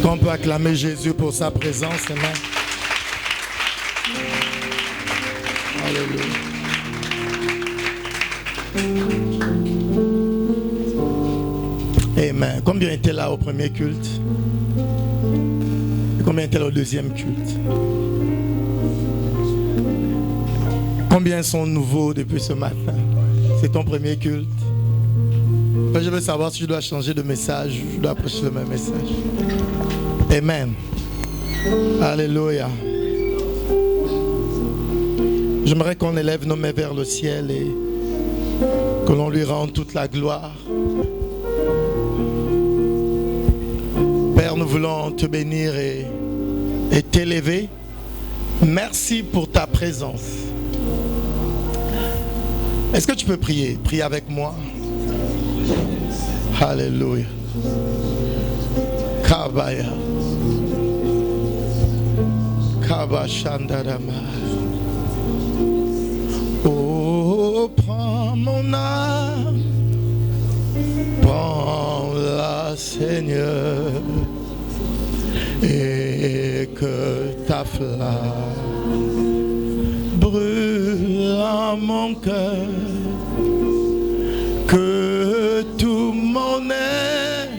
qu'on peut acclamer Jésus pour sa présence? Amen. Alléluia. Amen. Combien étaient là au premier culte? Et combien étaient là au deuxième culte? Combien sont nouveaux depuis ce matin? C'est ton premier culte. Je veux savoir si je dois changer de message, je dois prêcher le même message. Amen. Alléluia. J'aimerais qu'on élève nos mains vers le ciel et que l'on lui rende toute la gloire. Père, nous voulons te bénir et t'élever. Merci pour ta présence. Est-ce que tu peux prier? Prie avec moi. Alléluia. Kabaya. Kabashandarama. Oh, prends mon âme, prends-la, Seigneur, et que ta flamme brûle en mon cœur, que tout mon être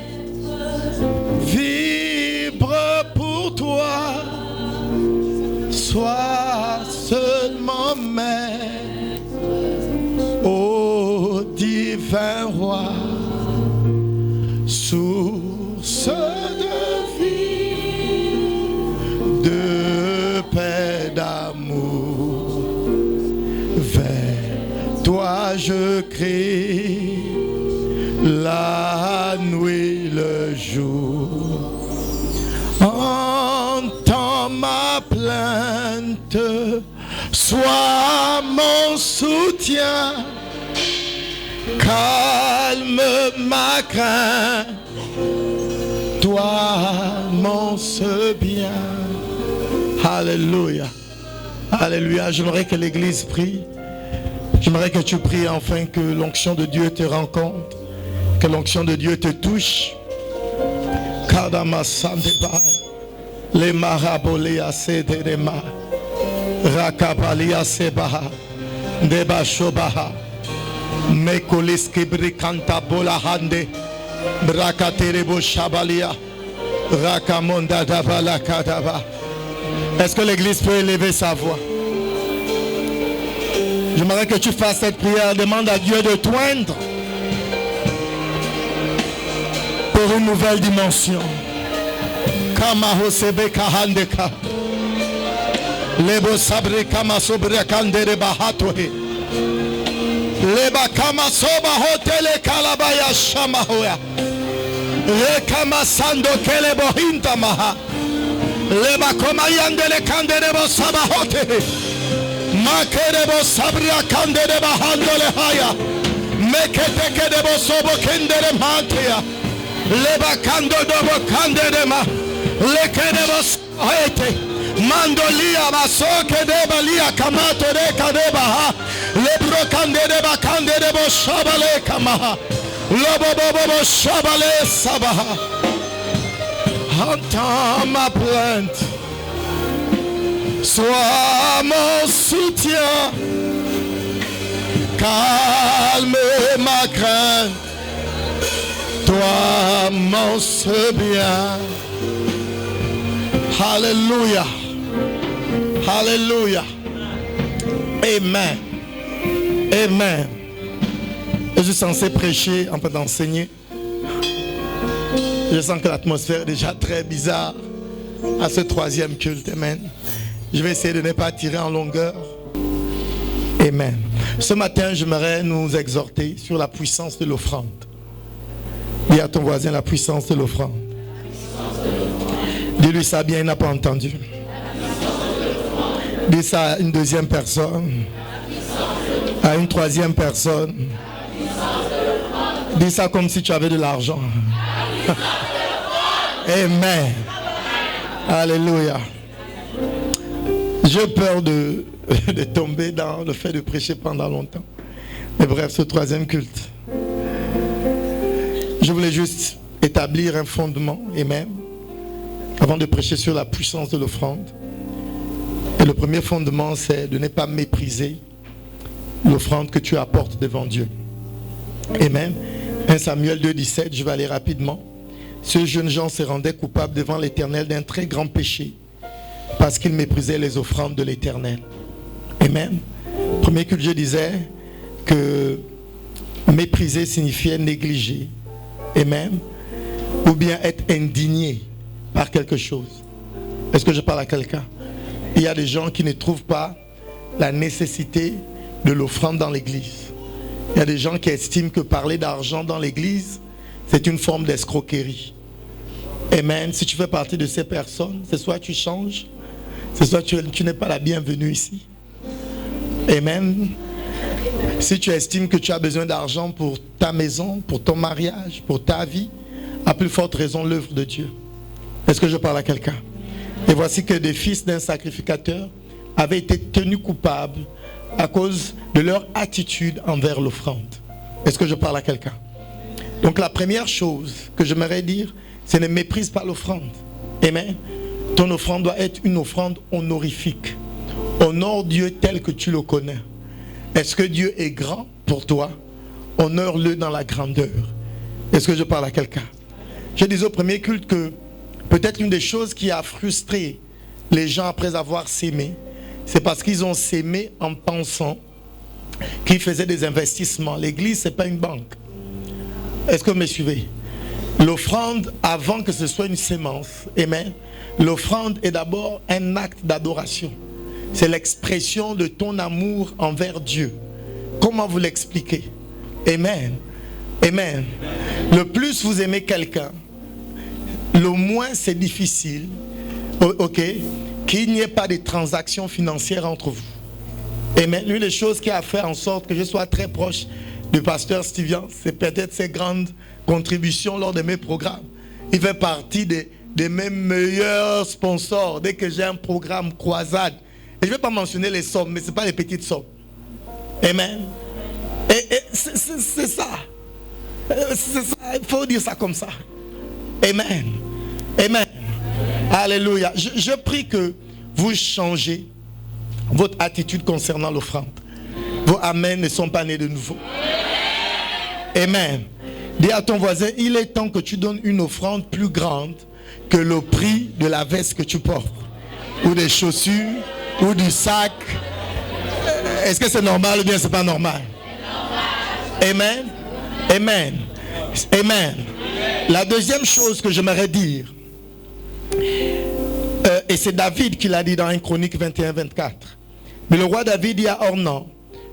vibre pour toi, sois seulement maître, ô divin roi, source de vie, de paix, d'amour. Vers toi je crie, la nuit, le jour. Entends ma plainte, sois mon soutien, calme ma crainte, toi mon seul bien. Alléluia. Alléluia. J'aimerais que l'église prie. J'aimerais que tu pries enfin que l'onction de Dieu te rencontre, que l'onction de Dieu te touche. Kadama Sandeba, les marabolia cedema, rakabalia sebaha, deba shobaha, mekolis kibrikanta bolahande, brakaterebo shabalia, rakamonda dabala kadaba. Est-ce que l'église peut élever sa voix? J'aimerais que tu fasses cette prière. Demande à Dieu de t'oindre pour une nouvelle dimension. Kama hosebe kahandeka. Lebo sabre kama sobre kandere bahatohe. Leba kama soba hotele kalabaya shamahoya. Rekama sando kele bohinta maha. Leba koma yandele kandere bo sabahote. Makerebo sabria kandere bahandole haya. Mekete debo sobo kendere mantea. Leba kando dobo kandere ma. Lekedebo sohete. Mandolia masoke deba lia kamato de kadeba ha. Lebro kandere ba kandere bo shabale kamaha. Lobo bobo shabale sabaha. Entends ma plainte. Sois mon soutien, calme ma crainte, toi mon seul bien. Alléluia, alléluia, amen, amen. Je suis censé prêcher en train d'enseigner. Je sens que l'atmosphère est déjà très bizarre à ce troisième culte, amen. Je vais essayer de ne pas tirer en longueur. Amen. Ce matin, j'aimerais nous exhorter sur la puissance de l'offrande. Dis à ton voisin la puissance de l'offrande. Dis-lui ça bien, il n'a pas entendu. Dis ça à une deuxième personne. À une troisième personne. Dis ça comme si tu avais de l'argent. Amen. Alléluia. J'ai peur de tomber dans le fait de prêcher pendant longtemps. Mais bref, ce troisième culte. Je voulais juste établir un fondement et même avant de prêcher sur la puissance de l'offrande. Et le premier fondement, c'est de ne pas mépriser l'offrande que tu apportes devant Dieu. Amen. 1 Samuel 2,17, je vais aller rapidement. Ce jeune Jean se rendait coupable devant l'Éternel d'un très grand péché parce qu'il méprisait les offrandes de l'Éternel. Amen. Premier culte, je disais que mépriser signifiait négliger. Amen. Ou bien être indigné par quelque chose. Est-ce que je parle à quelqu'un? Il y a des gens qui ne trouvent pas la nécessité de l'offrande dans l'église. Il y a des gens qui estiment que parler d'argent dans l'église, c'est une forme d'escroquerie. Amen. Si tu fais partie de ces personnes, c'est soit tu changes, c'est soit tu n'es pas la bienvenue ici. Amen. Si tu estimes que tu as besoin d'argent pour ta maison, pour ton mariage, pour ta vie, à plus forte raison l'œuvre de Dieu. Est-ce que je parle à quelqu'un? Et voici que des fils d'un sacrificateur avaient été tenus coupables à cause de leur attitude envers l'offrande. Est-ce que je parle à quelqu'un? Donc la première chose que j'aimerais dire, c'est ne méprise pas l'offrande. Amen. Ton offrande doit être une offrande honorifique. Honore Dieu tel que tu le connais. Est-ce que Dieu est grand pour toi? Honore-le dans la grandeur. Est-ce que je parle à quelqu'un? Je disais au premier culte que peut-être une des choses qui a frustré les gens après avoir sémé, c'est parce qu'ils ont sémé en pensant qu'ils faisaient des investissements. L'église, ce n'est pas une banque. Est-ce que vous me suivez? L'offrande, avant que ce soit une sémence, amen, l'offrande est d'abord un acte d'adoration. C'est l'expression de ton amour envers Dieu. Comment vous l'expliquez? Amen. Amen. Le plus vous aimez quelqu'un, le moins c'est difficile, ok, qu'il n'y ait pas de transactions financières entre vous. Amen. L'une des choses qui a fait en sorte que je sois très proche du pasteur Stivian, c'est peut-être ses grandes contributions lors de mes programmes. Il fait partie des mes meilleurs sponsors. Dès que j'ai un programme croisade, et je ne vais pas mentionner les sommes, mais ce n'est pas les petites sommes. Amen. Et c'est ça. C'est ça. Il faut dire ça comme ça. Amen. Amen. Alléluia. Je prie que vous changez votre attitude concernant l'offrande. Vos amen ne sont pas nés de nouveau. Amen. Dis à ton voisin, il est temps que tu donnes une offrande plus grande que le prix de la veste que tu portes, ou des chaussures, ou du sac. Est-ce que c'est normal ou bien c'est pas normal? Amen. Amen. Amen. La deuxième chose que j'aimerais dire, et c'est David qui l'a dit dans 1 Chronique 21-24. Mais le roi David dit à Ornan,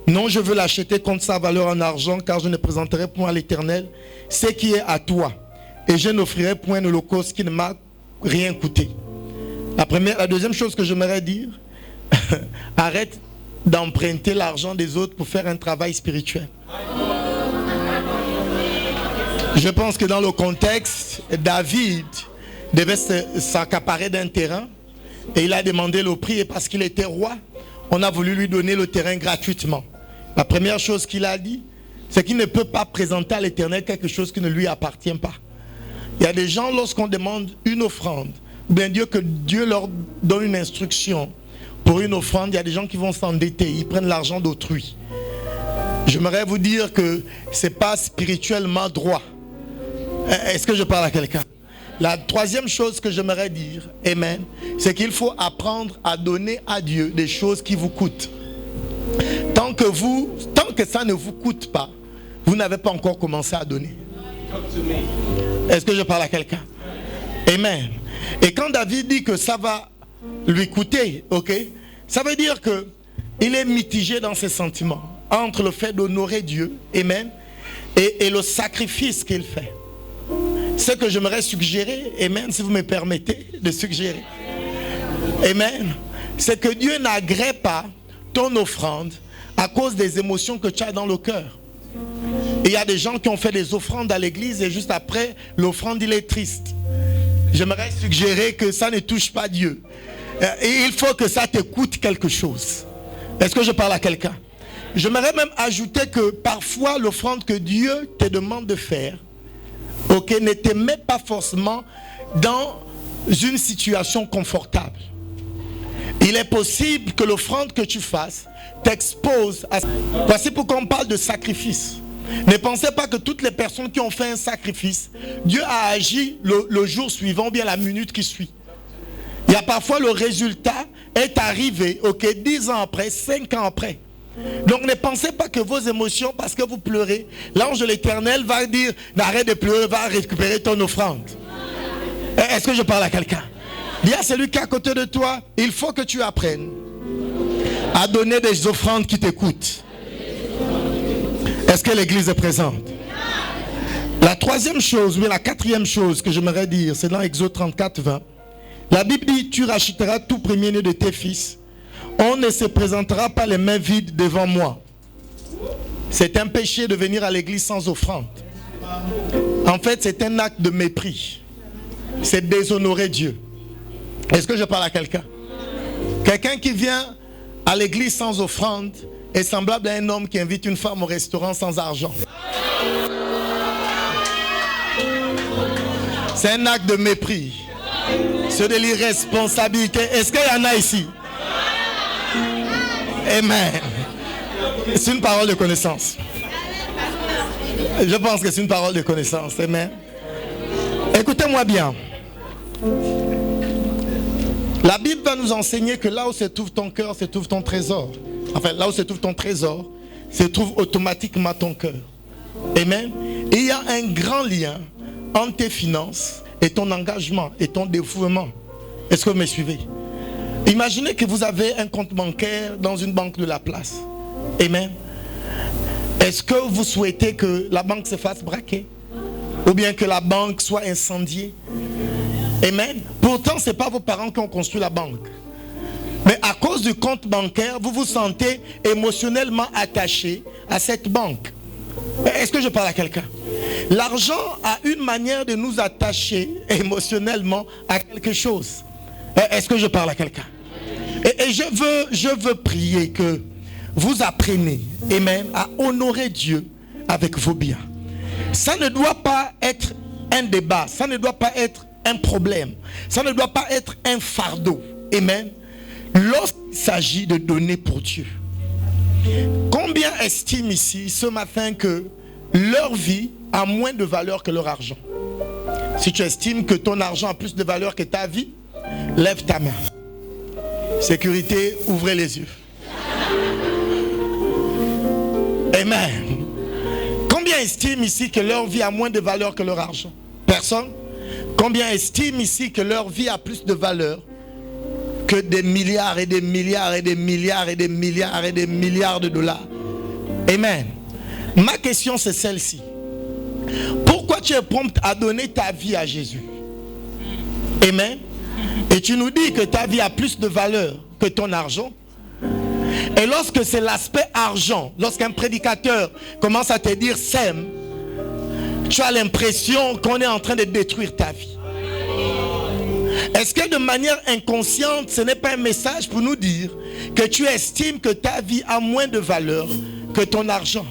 non, je veux l'acheter contre sa valeur en argent, car je ne présenterai point à l'Éternel ce qui est à toi, et je n'offrirai point un holocauste qui ne m'a rien coûté. La deuxième chose que j'aimerais dire, arrête d'emprunter l'argent des autres pour faire un travail spirituel. Je pense que dans le contexte, David devait s'accaparer d'un terrain et il a demandé le prix, et parce qu'il était roi, on a voulu lui donner le terrain gratuitement. La première chose qu'il a dit, c'est qu'il ne peut pas présenter à l'Éternel quelque chose qui ne lui appartient pas. Il y a des gens, lorsqu'on demande une offrande, ou bien que Dieu leur donne une instruction pour une offrande, il y a des gens qui vont s'endetter, ils prennent l'argent d'autrui. J'aimerais vous dire que ce n'est pas spirituellement droit. Est-ce que je parle à quelqu'un? La troisième chose que j'aimerais dire, amen, c'est qu'il faut apprendre à donner à Dieu des choses qui vous coûtent. Tant que ça ne vous coûte pas, vous n'avez pas encore commencé à donner. Est-ce que je parle à quelqu'un? Amen. Et quand David dit que ça va lui coûter, ok, ça veut dire qu'il est mitigé dans ses sentiments entre le fait d'honorer Dieu, amen, et le sacrifice qu'il fait. Ce que j'aimerais suggérer, amen, si vous me permettez de suggérer, amen, c'est que Dieu n'agrée pas ton offrande à cause des émotions que tu as dans le cœur. Et il y a des gens qui ont fait des offrandes à l'église et juste après, l'offrande, il est triste. J'aimerais suggérer que ça ne touche pas Dieu. Et il faut que ça te coûte quelque chose. Est-ce que je parle à quelqu'un? J'aimerais même ajouter que parfois l'offrande que Dieu te demande de faire, ok, ne te met pas forcément dans une situation confortable. Il est possible que l'offrande que tu fasses t'expose à... Voici pourquoi on parle de sacrifice. Ne pensez pas que toutes les personnes qui ont fait un sacrifice, Dieu a agi le jour suivant ou bien la minute qui suit. Il y a parfois le résultat est arrivé, 10 ans après, 5 ans après. Donc ne pensez pas que vos émotions, parce que vous pleurez, l'ange de l'Éternel va dire, n'arrête de pleurer, va récupérer ton offrande. Est-ce que je parle à quelqu'un? Dis à celui qui est à côté de toi, il faut que tu apprennes à donner des offrandes qui t'écoutent. Est-ce que l'église est présente? La troisième chose, ou la quatrième chose que j'aimerais dire, c'est dans Exode 34, 20. La Bible dit, tu racheteras tout premier-né de tes fils. On ne se présentera pas les mains vides devant moi. C'est un péché de venir à l'église sans offrande. En fait, c'est un acte de mépris. C'est déshonorer Dieu. Est-ce que je parle à quelqu'un? Quelqu'un qui vient à l'église sans offrande est semblable à un homme qui invite une femme au restaurant sans argent. C'est un acte de mépris. C'est de l'irresponsabilité. Est-ce qu'il y en a ici? Amen. C'est une parole de connaissance. Je pense que c'est une parole de connaissance. Amen. Écoutez-moi bien. La Bible va nous enseigner que là où se trouve ton cœur, se trouve ton trésor. Enfin, là où se trouve ton trésor, se trouve automatiquement ton cœur. Amen. Et il y a un grand lien entre tes finances et ton engagement et ton dévouement. Est-ce que vous me suivez? Imaginez que vous avez un compte bancaire dans une banque de la place. Amen. Est-ce que vous souhaitez que la banque se fasse braquer? Ou bien que la banque soit incendiée? Amen. Pourtant, ce n'est pas vos parents qui ont construit la banque. Mais à cause du compte bancaire, vous vous sentez émotionnellement attaché à cette banque. Est-ce que je parle à quelqu'un? L'argent a une manière de nous attacher émotionnellement à quelque chose. Est-ce que je parle à quelqu'un? Et je veux prier que vous appreniez, amen, à honorer Dieu avec vos biens. Ça ne doit pas être un débat, ça ne doit pas être un problème, ça ne doit pas être un fardeau, amen, lorsqu'il s'agit de donner pour Dieu. Combien estiment ici ce matin que leur vie a moins de valeur que leur argent? Si tu estimes que ton argent a plus de valeur que ta vie, lève ta main. Sécurité, ouvrez les yeux. Amen. Combien estiment ici que leur vie a moins de valeur que leur argent? Personne? Combien estiment ici que leur vie a plus de valeur que des milliards et des milliards et des milliards et des milliards et des milliards de dollars? Amen. Ma question c'est celle-ci. Pourquoi tu es prompt à donner ta vie à Jésus? Amen. Et tu nous dis que ta vie a plus de valeur que ton argent. Et lorsque c'est l'aspect argent, lorsqu'un prédicateur commence à te dire sème, tu as l'impression qu'on est en train de détruire ta vie. Est-ce que de manière inconsciente, ce n'est pas un message pour nous dire que tu estimes que ta vie a moins de valeur que ton argent?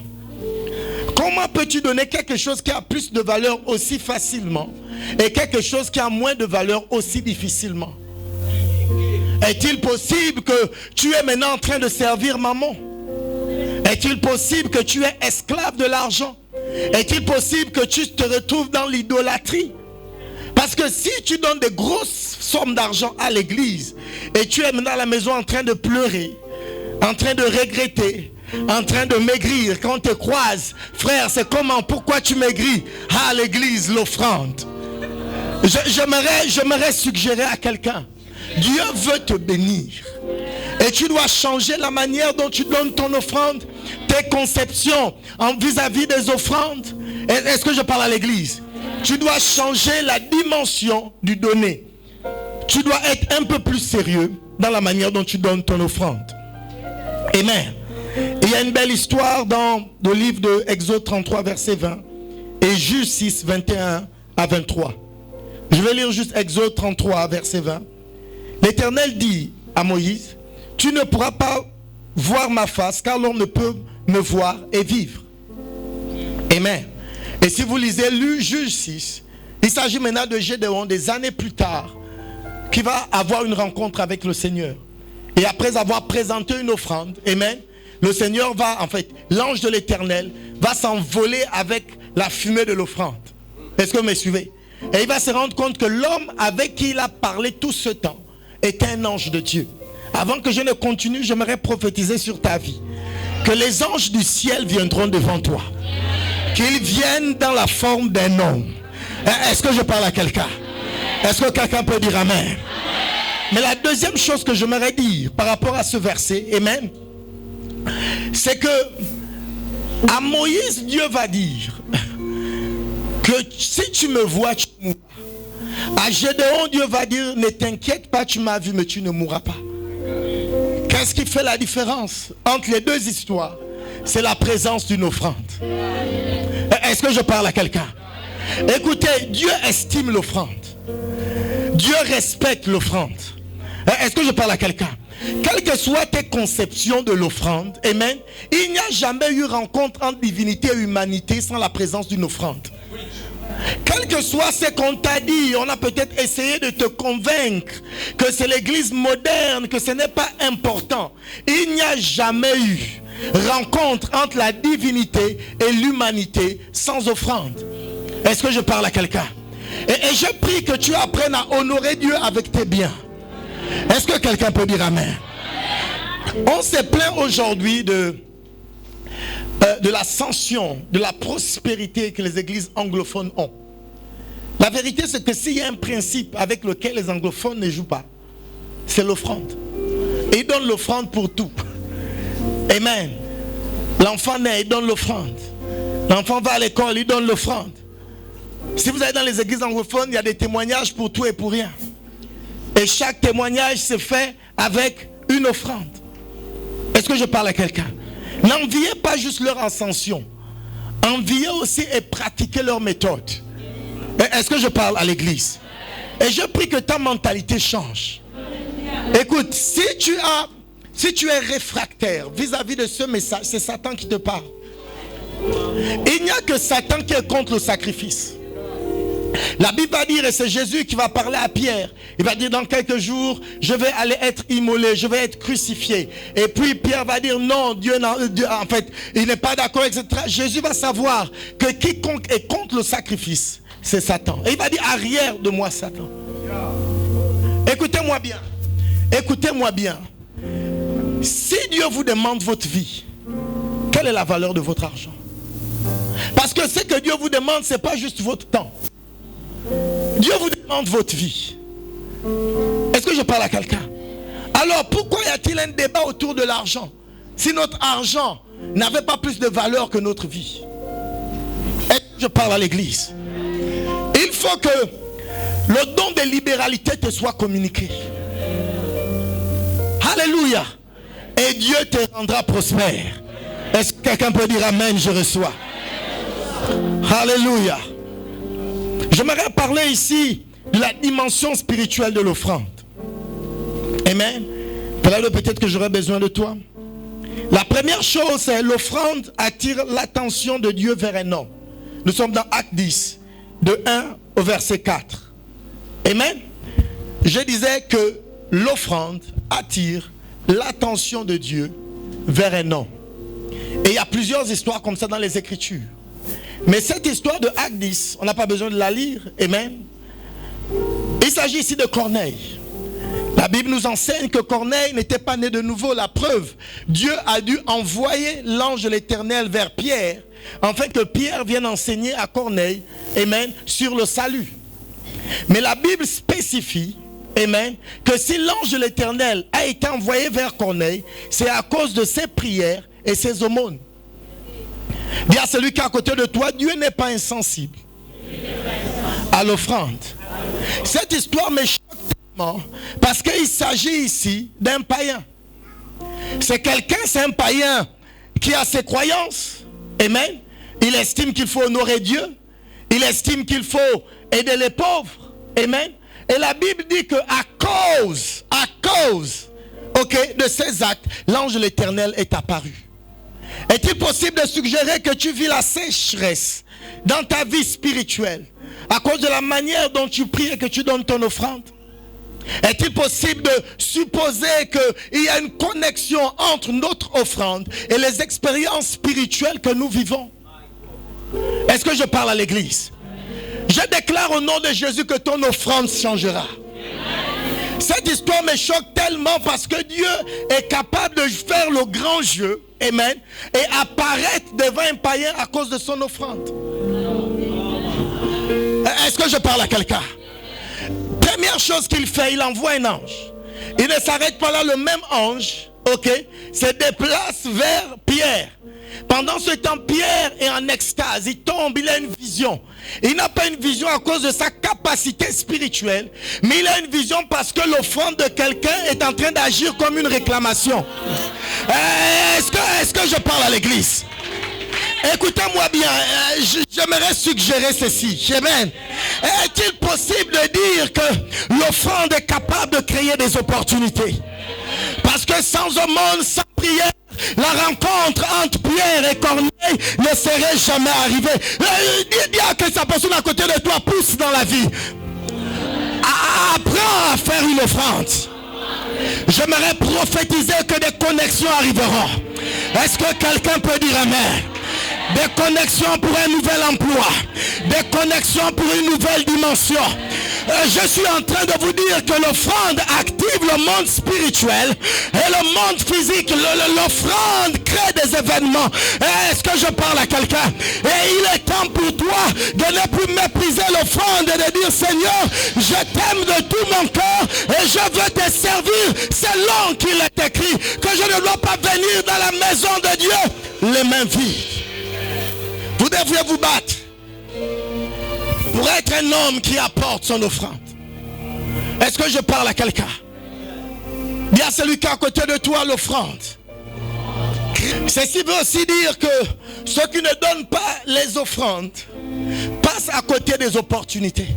Comment peux-tu donner quelque chose qui a plus de valeur aussi facilement et quelque chose qui a moins de valeur aussi difficilement? Est-il possible que tu es maintenant en train de servir maman? Est-il possible que tu es esclave de l'argent? Est-il possible que tu te retrouves dans l'idolâtrie? Parce que si tu donnes des grosses sommes d'argent à l'église et tu es maintenant à la maison en train de pleurer, en train de regretter, en train de maigrir, quand on te croise, frère, c'est comment? Pourquoi tu maigris? À l'église, l'offrande. J'aimerais suggérer à quelqu'un, Dieu veut te bénir. Et tu dois changer la manière dont tu donnes ton offrande, tes conceptions vis-à-vis des offrandes. Est-ce que je parle à l'église? Tu dois changer la dimension du donner. Tu dois être un peu plus sérieux dans la manière dont tu donnes ton offrande. Amen. Il y a une belle histoire dans le livre de Exode 33, verset 20 et Juge 6, 21 à 23. Je vais lire juste Exode 33, verset 20. L'Éternel dit à Moïse, tu ne pourras pas voir ma face, car l'homme ne peut me voir et vivre. Amen. Et si vous lisez Juge 6, il s'agit maintenant de Gédéon, des années plus tard, qui va avoir une rencontre avec le Seigneur. Et après avoir présenté une offrande, amen, le Seigneur va, l'ange de l'Éternel va s'envoler avec la fumée de l'offrande. Est-ce que vous me suivez? Et il va se rendre compte que l'homme avec qui il a parlé tout ce temps était un ange de Dieu. Avant que je ne continue, j'aimerais prophétiser sur ta vie que les anges du ciel viendront devant toi. Qu'ils viennent dans la forme d'un homme. Est-ce que je parle à quelqu'un? Est-ce que quelqu'un peut dire amen? Mais la deuxième chose que j'aimerais dire par rapport à ce verset, amen, c'est que à Moïse, Dieu va dire que si tu me vois, tu mourras. À Gédéon, Dieu va dire, ne t'inquiète pas, tu m'as vu, mais tu ne mourras pas. Qu'est-ce qui fait la différence entre les deux histoires? C'est la présence d'une offrande. Est-ce que je parle à quelqu'un? Écoutez, Dieu estime l'offrande. Dieu respecte l'offrande. Est-ce que je parle à quelqu'un? Quelles que soient tes conceptions de l'offrande, amen, il n'y a jamais eu rencontre entre divinité et humanité sans la présence d'une offrande. Quel que soit ce qu'on t'a dit, on a peut-être essayé de te convaincre que c'est l'église moderne, que ce n'est pas important. Il n'y a jamais eu rencontre entre la divinité et l'humanité sans offrande. Est-ce que je parle à quelqu'un? Et je prie que tu apprennes à honorer Dieu avec tes biens. Est-ce que quelqu'un peut dire amen? On se plaint aujourd'hui de l'ascension, de la prospérité que les églises anglophones ont. La vérité, c'est que s'il y a un principe avec lequel les anglophones ne jouent pas, c'est l'offrande. Et ils donnent l'offrande pour tout. Amen. L'enfant naît, il donne l'offrande. L'enfant va à l'école, il donne l'offrande. Si vous allez dans les églises anglophones, il y a des témoignages pour tout et pour rien. Et chaque témoignage se fait avec une offrande. Est-ce que je parle à quelqu'un? N'enviez pas juste leur ascension. Enviez aussi et pratiquez leur méthode. Est-ce que je parle à l'église? Et je prie que ta mentalité change. Écoute, si tu es réfractaire vis-à-vis de ce message, c'est Satan qui te parle. Il n'y a que Satan qui est contre le sacrifice. La Bible va dire, et c'est Jésus qui va parler à Pierre, il va dire dans quelques jours, je vais aller être immolé, je vais être crucifié. Et puis Pierre va dire non, Dieu en fait, il n'est pas d'accord, etc. Jésus va savoir que quiconque est contre le sacrifice, c'est Satan. Et il va dire, arrière de moi Satan. Écoutez-moi bien. Écoutez-moi bien. Si Dieu vous demande votre vie, quelle est la valeur de votre argent? Parce que ce que Dieu vous demande, ce n'est pas juste votre temps. Dieu vous demande votre vie. Est-ce que je parle à quelqu'un? Alors pourquoi y a-t-il un débat autour de l'argent? Si notre argent n'avait pas plus de valeur que notre vie. Est-ce que je parle à l'église? Il faut que le don de libéralité te soit communiqué. Alléluia. Et Dieu te rendra prospère. Est-ce que quelqu'un peut dire amen, je reçois? Alléluia. J'aimerais parler ici de la dimension spirituelle de l'offrande. Amen. Peut-être que j'aurais besoin de toi. La première chose, c'est l'offrande attire l'attention de Dieu vers un homme. Nous sommes dans Acte 10, de 1 au verset 4. Amen. Je disais que l'offrande attire l'attention de Dieu vers un homme. Et il y a plusieurs histoires comme ça dans les Écritures. Mais cette histoire de Acte 10, on n'a pas besoin de la lire. Amen. Il s'agit ici de Corneille. La Bible nous enseigne que Corneille n'était pas né de nouveau. La preuve, Dieu a dû envoyer l'ange de l'Éternel vers Pierre, afin que Pierre vienne enseigner à Corneille, amen, sur le salut. Mais la Bible spécifie, amen, que si l'ange de l'Éternel a été envoyé vers Corneille, c'est à cause de ses prières et ses aumônes. Dis à celui qui est à côté de toi, Dieu n'est pas insensible à l'offrande. Cette histoire me choque tellement parce qu'il s'agit ici d'un païen. C'est un païen qui a ses croyances. Amen. Il estime qu'il faut honorer Dieu. Il estime qu'il faut aider les pauvres. Amen. Et la Bible dit que à cause, de ces actes, l'ange de l'Éternel est apparu. Est-il possible de suggérer que tu vis la sécheresse dans ta vie spirituelle à cause de la manière dont tu pries et que tu donnes ton offrande? Est-il possible de supposer qu'il y a une connexion entre notre offrande et les expériences spirituelles que nous vivons? Est-ce que je parle à l'église? Je déclare au nom de Jésus que ton offrande changera. Cette histoire me choque tellement parce que Dieu est capable de faire le grand jeu, amen, et apparaître devant un païen à cause de son offrande. Est-ce que je parle à quelqu'un? Première chose qu'il fait, il envoie un ange. Il ne s'arrête pas là, le même ange, ok, se déplace vers Pierre. Pendant ce temps, Pierre est en extase, il tombe, il a une vision. Il n'a pas une vision à cause de sa capacité spirituelle, mais il a une vision parce que l'offrande de quelqu'un est en train d'agir comme une réclamation. Est-ce que je parle à l'église? Écoutez-moi bien, j'aimerais suggérer ceci. Amen. Est-il possible de dire que l'offrande est capable de créer des opportunités? Parce que sans aumône, sans prière, la rencontre entre Pierre et Corneille ne serait jamais arrivée. Dis à que sa personne à côté de toi pousse dans la vie. Apprends à faire une offrande. J'aimerais prophétiser que des connexions arriveront. Est-ce que quelqu'un peut dire amen? Des connexions pour un nouvel emploi, des connexions pour une nouvelle dimension. Je suis en train de vous dire que l'offrande active le monde spirituel et le monde physique. L'offrande crée des événements. Est-ce que je parle à quelqu'un? Et il est temps pour toi de ne plus mépriser l'offrande et de dire Seigneur, je t'aime de tout mon cœur et je veux te servir selon qu'il est écrit que je ne dois pas venir dans la maison de Dieu les mains vides. Vous devriez vous battre pour être un homme qui apporte son offrande. Est-ce que je parle à quelqu'un? Dis à celui qui est à côté de toi l'offrande. Ceci veut aussi dire que ceux qui ne donnent pas les offrandes passent à côté des opportunités.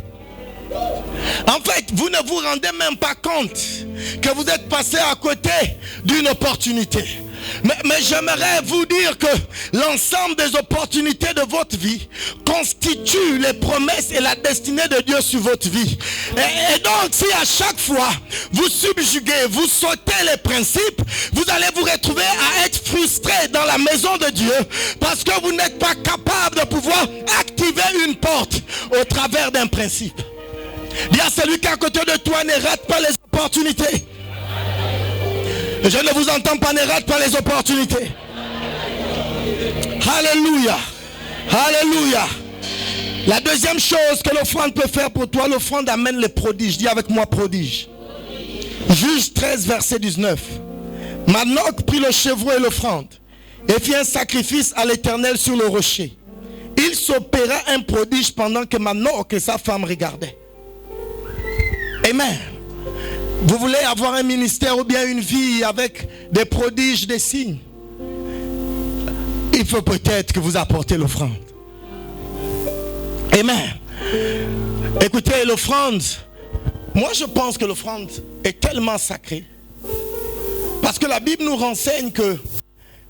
En fait, vous ne vous rendez même pas compte que vous êtes passé à côté d'une opportunité. Mais j'aimerais vous dire que l'ensemble des opportunités de votre vie constituent les promesses et la destinée de Dieu sur votre vie. Et donc, si à chaque fois vous subjuguez, vous sautez les principes, vous allez vous retrouver à être frustré dans la maison de Dieu parce que vous n'êtes pas capable de pouvoir activer une porte au travers d'un principe. Dis à celui qui est à côté de toi, ne rate pas les opportunités. Je ne vous entends pas, ne rate pas les opportunités. Alléluia. Alléluia. La deuxième chose que l'offrande peut faire pour toi, l'offrande amène les prodiges. Dis avec moi prodige. Juge 13, verset 19. Manoch prit le chevreau et l'offrande et fit un sacrifice à l'Éternel sur le rocher. Il s'opéra un prodige pendant que Manoch et sa femme regardaient. Amen. Vous voulez avoir un ministère ou bien une vie avec des prodiges, des signes? Il faut peut-être que vous apportez l'offrande. Amen. Écoutez, l'offrande, moi je pense que l'offrande est tellement sacrée. Parce que la Bible nous renseigne que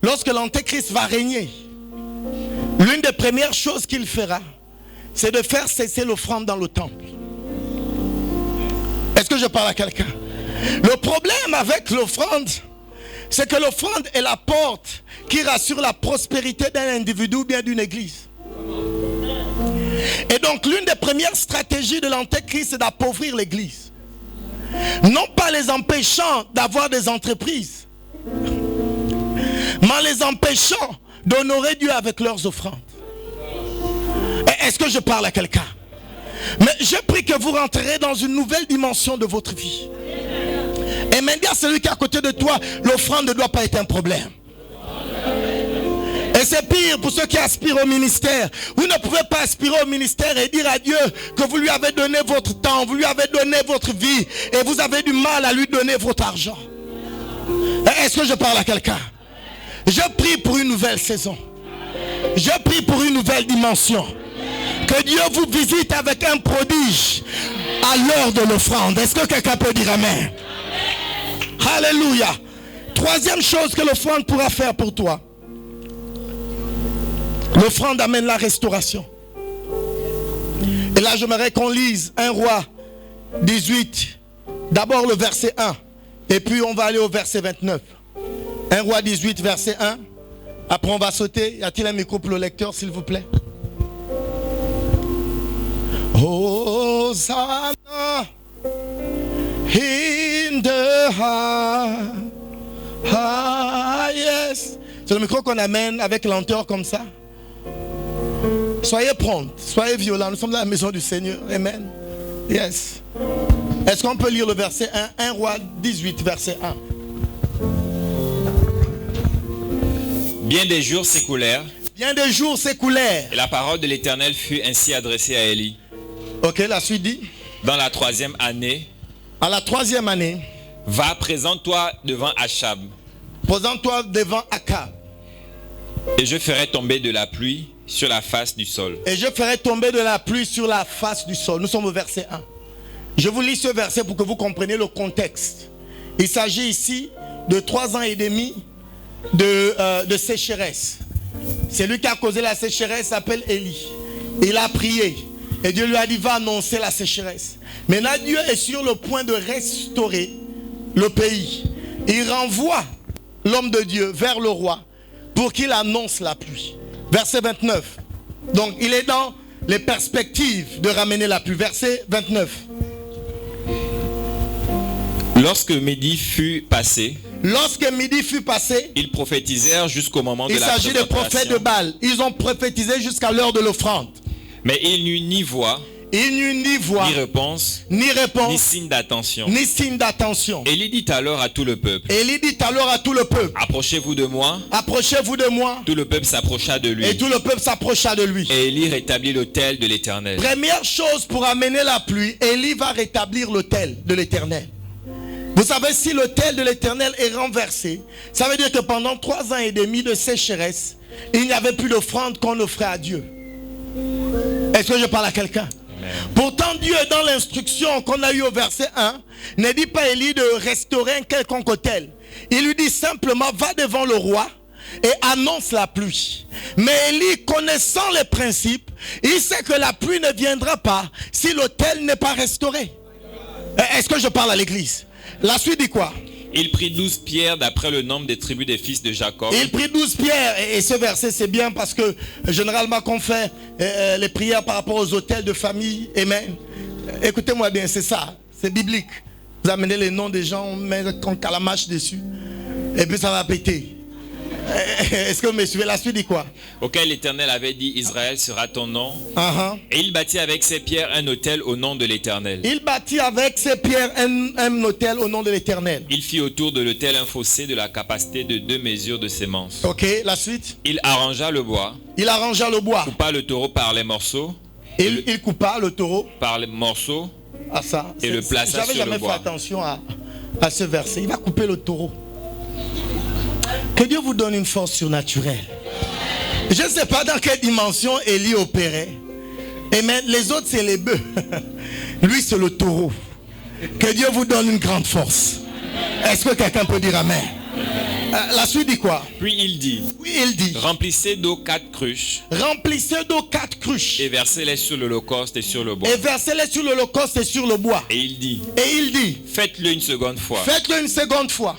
lorsque l'Antéchrist va régner, l'une des premières choses qu'il fera, c'est de faire cesser l'offrande dans le temple. Est-ce que je parle à quelqu'un? Le problème avec l'offrande, c'est que l'offrande est la porte qui rassure la prospérité d'un individu ou bien d'une église. Et donc l'une des premières stratégies de l'Antéchrist, c'est d'appauvrir l'église. Non pas les empêchant d'avoir des entreprises, mais en les empêchant d'honorer Dieu avec leurs offrandes. Est-ce que je parle à quelqu'un? Mais je prie que vous rentrerez dans une nouvelle dimension de votre vie. Et maintenant, celui qui est à côté de toi, l'offrande ne doit pas être un problème. Et c'est pire pour ceux qui aspirent au ministère. Vous ne pouvez pas aspirer au ministère et dire à Dieu que vous lui avez donné votre temps, vous lui avez donné votre vie et vous avez du mal à lui donner votre argent. Est-ce que je parle à quelqu'un? Je prie pour une nouvelle saison. Je prie pour une nouvelle dimension. Que Dieu vous visite avec un prodige à l'heure de l'offrande. Est-ce que quelqu'un peut dire amen? Alléluia. Troisième chose que l'offrande pourra faire pour toi. L'offrande amène la restauration. Et là, j'aimerais qu'on lise 1 Roi 18, D'abord le verset 1. Et puis on va aller au verset 29. 1 Roi 18, verset 1. Après on va sauter. Y a-t-il un micro pour le lecteur, s'il vous plaît? Hosanna in the highest. C'est le micro qu'on amène avec lenteur comme ça. Soyez prompt, soyez violents. Nous sommes dans la maison du Seigneur. Amen. Yes. Est-ce qu'on peut lire le verset 1? 1 Roi 18, verset 1. Bien des jours s'écoulèrent. Bien des jours s'écoulèrent. Et la parole de l'Éternel fut ainsi adressée à Élie. Ok, la suite dit. Dans la 3e année. À la 3e année. Va, présente-toi devant Achab. Présente-toi devant Akab. Et je ferai tomber de la pluie sur la face du sol. Et je ferai tomber de la pluie sur la face du sol. Nous sommes au verset 1. Je vous lis ce verset pour que vous compreniez le contexte. Il s'agit ici de 3 ans et demi de sécheresse. C'est lui qui a causé la sécheresse, s'appelle Élie. Il a prié. Et Dieu lui a dit, va annoncer la sécheresse. Maintenant, Dieu est sur le point de restaurer le pays. Il renvoie l'homme de Dieu vers le roi pour qu'il annonce la pluie. Verset 29. Donc, il est dans les perspectives de ramener la pluie. Verset 29. Lorsque midi fut passé, ils prophétisèrent jusqu'au moment de la présentation. Il s'agit des prophètes de Baal. Ils ont prophétisé jusqu'à l'heure de l'offrande. Mais il n'y eut ni voix, ni réponse, ni signe d'attention. Élie dit alors à tout le peuple. Approchez-vous de moi. Tout le peuple s'approcha de lui. Et Élie rétablit l'autel de l'Éternel. Première chose pour amener la pluie, Élie va rétablir l'autel de l'Éternel. Vous savez, si l'autel de l'Éternel est renversé, ça veut dire que pendant 3 ans et demi de sécheresse, il n'y avait plus d'offrande qu'on offrait à Dieu. Est-ce que je parle à quelqu'un? Pourtant, Dieu, dans l'instruction qu'on a eue au verset 1, ne dit pas à Élie de restaurer un quelconque autel. Il lui dit simplement, va devant le roi et annonce la pluie. Mais Élie, connaissant les principes, il sait que la pluie ne viendra pas si l'autel n'est pas restauré. Est-ce que je parle à l'église? La suite dit quoi? Il prit 12 pierres d'après le nombre des tribus des fils de Jacob. Il prit 12 pierres. Et ce verset, c'est bien parce que généralement, quand on fait les prières par rapport aux autels de famille, amen. Écoutez-moi bien, c'est ça. C'est biblique. Vous amenez les noms des gens, on met un calamache dessus. Et puis ça va péter. Est-ce que vous me suivez? La suite dit quoi? Auquel l'Éternel avait dit, Israël sera ton nom. Et il bâtit avec ses pierres un autel au nom de l'Éternel. Il bâtit avec ses pierres un autel au nom de l'Éternel. Il fit autour de l'autel un fossé de la capacité de 2 mesures de sémence. Ok, la suite. Il arrangea le bois. Coupa le taureau par les morceaux. Il coupa le taureau par les morceaux. Ah, ça. Et le plaça sur le bois. J'avais jamais fait attention à ce verset. Il va couper le taureau. Que Dieu vous donne une force surnaturelle. Je ne sais pas dans quelle dimension Élie opérait. Amen. Les autres, c'est les bœufs. Lui, c'est le taureau. Que Dieu vous donne une grande force. Est-ce que quelqu'un peut dire amen? La suite dit quoi? Puis il dit. Remplissez d'eau 4 cruches. Et versez-les sur l'holocauste et sur le bois. Et il dit. Faites-le une seconde fois.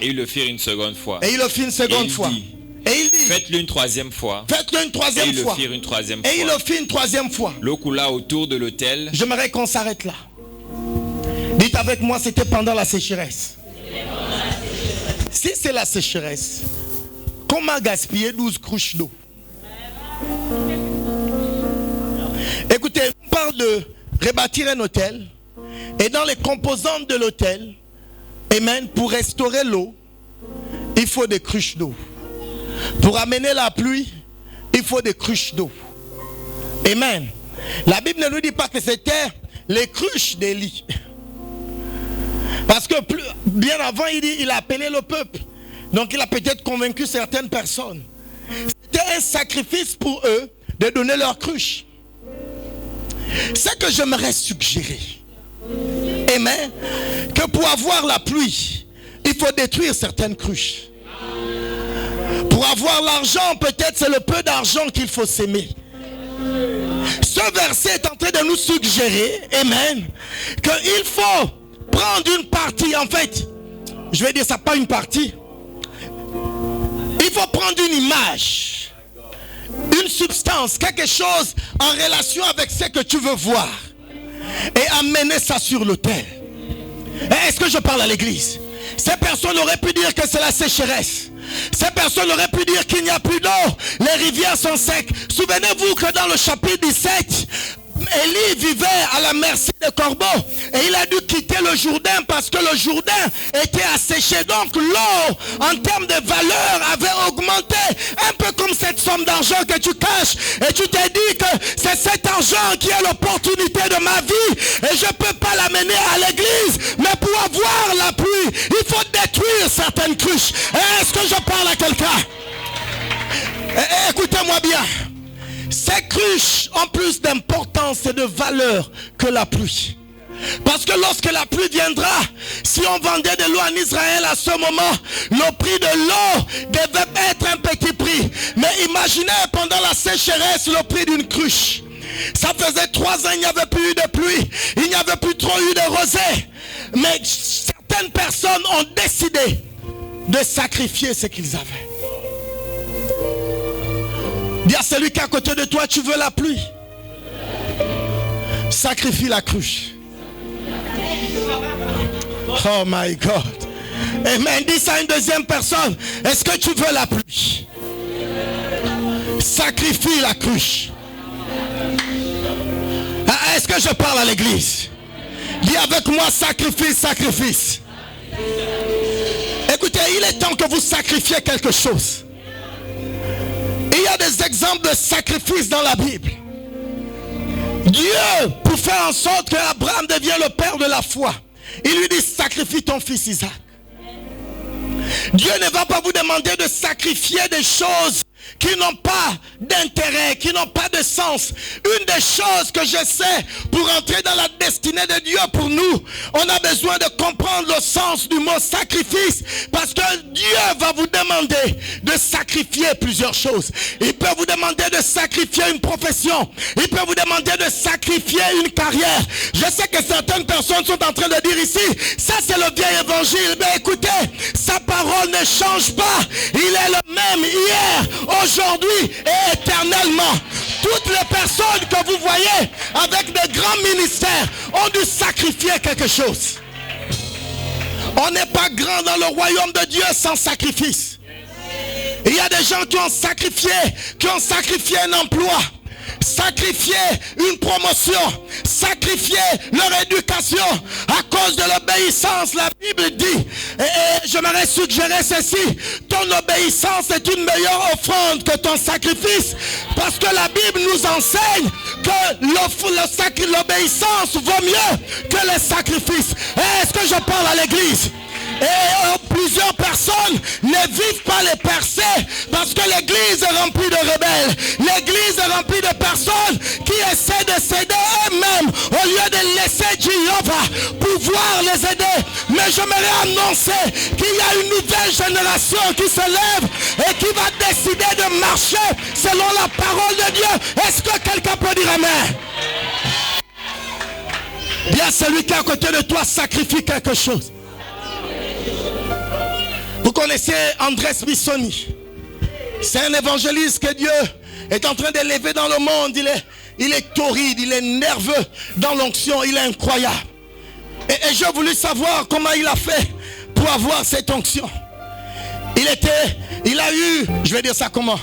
Et ils le firent une seconde fois. Et il dit. Faites-le une troisième fois. Et ils le firent une troisième fois. L'eau coula autour de l'autel. J'aimerais qu'on s'arrête là. Dites avec moi, c'était pendant la sécheresse. Si c'est la sécheresse, comment gaspiller 12 cruches d'eau? Écoutez, on parle de rebâtir un hôtel. Et dans les composantes de l'hôtel, amen, pour restaurer l'eau, il faut des cruches d'eau. Pour amener la pluie, il faut des cruches d'eau. Amen. La Bible ne nous dit pas que c'était les cruches d'Élie. Parce que bien avant, il a appelé le peuple. Donc il a peut-être convaincu certaines personnes. C'était un sacrifice pour eux de donner leur cruche. Ce que j'aimerais suggérer, amen, que pour avoir la pluie, il faut détruire certaines cruches. Pour avoir l'argent, peut-être c'est le peu d'argent qu'il faut s'aimer. Ce verset est en train de nous suggérer, amen, qu'il faut prendre une partie, en fait, je vais dire ça, pas une partie. Il faut prendre une image, une substance, quelque chose en relation avec ce que tu veux voir et amener ça sur l'autel. Est-ce que je parle à l'église? Ces personnes auraient pu dire que c'est la sécheresse. Ces personnes auraient pu dire qu'il n'y a plus d'eau. Les rivières sont secs. Souvenez-vous que dans le chapitre 17, Élie vivait à la merci des corbeaux et il a dû quitter le Jourdain parce que le Jourdain était asséché. Donc l'eau en termes de valeur avait augmenté, un peu comme cette somme d'argent que tu caches et tu t'es dit que c'est cet argent qui est l'opportunité de ma vie et je ne peux pas l'amener à l'église, mais pour avoir la pluie il faut détruire certaines cruches. Est-ce que je parle à quelqu'un? Écoutez-moi bien. Ces cruches ont plus d'importance et de valeur que la pluie. Parce que lorsque la pluie viendra, si on vendait de l'eau en Israël à ce moment, le prix de l'eau devait être un petit prix. Mais imaginez pendant la sécheresse le prix d'une cruche. Ça faisait 3 ans, il n'y avait plus eu de pluie. Il n'y avait plus trop eu de rosée. Mais certaines personnes ont décidé de sacrifier ce qu'ils avaient. Dis à celui qui est à côté de toi, tu veux la pluie? Sacrifie la cruche. Oh my God. Amen. Dis ça à une deuxième personne. Est-ce que tu veux la pluie? Sacrifie la cruche. Est-ce que je parle à l'église? Dis avec moi, sacrifice, sacrifice. Écoutez, il est temps que vous sacrifiez quelque chose. Il y a des exemples de sacrifices dans la Bible. Dieu, pour faire en sorte qu'Abraham devienne le père de la foi, il lui dit sacrifie ton fils Isaac. Dieu ne va pas vous demander de sacrifier des choses qui n'ont pas d'intérêt, qui n'ont pas de sens. Une des choses que je sais pour entrer dans la destinée de Dieu pour nous, on a besoin de comprendre le sens du mot sacrifice, parce que Dieu va vous demander de sacrifier plusieurs choses. Il peut vous demander de sacrifier une profession, il peut vous demander de sacrifier une carrière. Je sais que certaines personnes sont en train de dire ici, ça c'est le vieil évangile. Mais écoutez, sa parole ne change pas. Il est le même hier, aujourd'hui et éternellement. Toutes les personnes que vous voyez avec de grands ministères ont dû sacrifier quelque chose. On n'est pas grand dans le royaume de Dieu sans sacrifice. Il y a des gens qui ont sacrifié un emploi, sacrifier une promotion, sacrifier leur éducation à cause de l'obéissance. La Bible dit, et j'aimerais suggérer ceci, ton obéissance est une meilleure offrande que ton sacrifice, parce que la Bible nous enseigne que l'obéissance vaut mieux que les sacrifices. Est-ce que je parle à l'église? Et plusieurs personnes ne vivent pas les percées parce que l'église est remplie de rebelles. L'église est remplie de personnes qui essaient de s'aider eux-mêmes au lieu de laisser Jéhovah pouvoir les aider. Mais j'aimerais annoncer qu'il y a une nouvelle génération qui se lève et qui va décider de marcher selon la parole de Dieu. Est-ce que quelqu'un peut dire amen? Bien, celui qui est à côté de toi sacrifie quelque chose. Vous connaissez Andrés Bissoni. C'est un évangéliste que Dieu est en train d'élever dans le monde. Il est torride, il est nerveux dans l'onction, il est incroyable. Et j'ai voulu savoir comment il a fait pour avoir cette onction. Il a eu, je vais dire ça comment,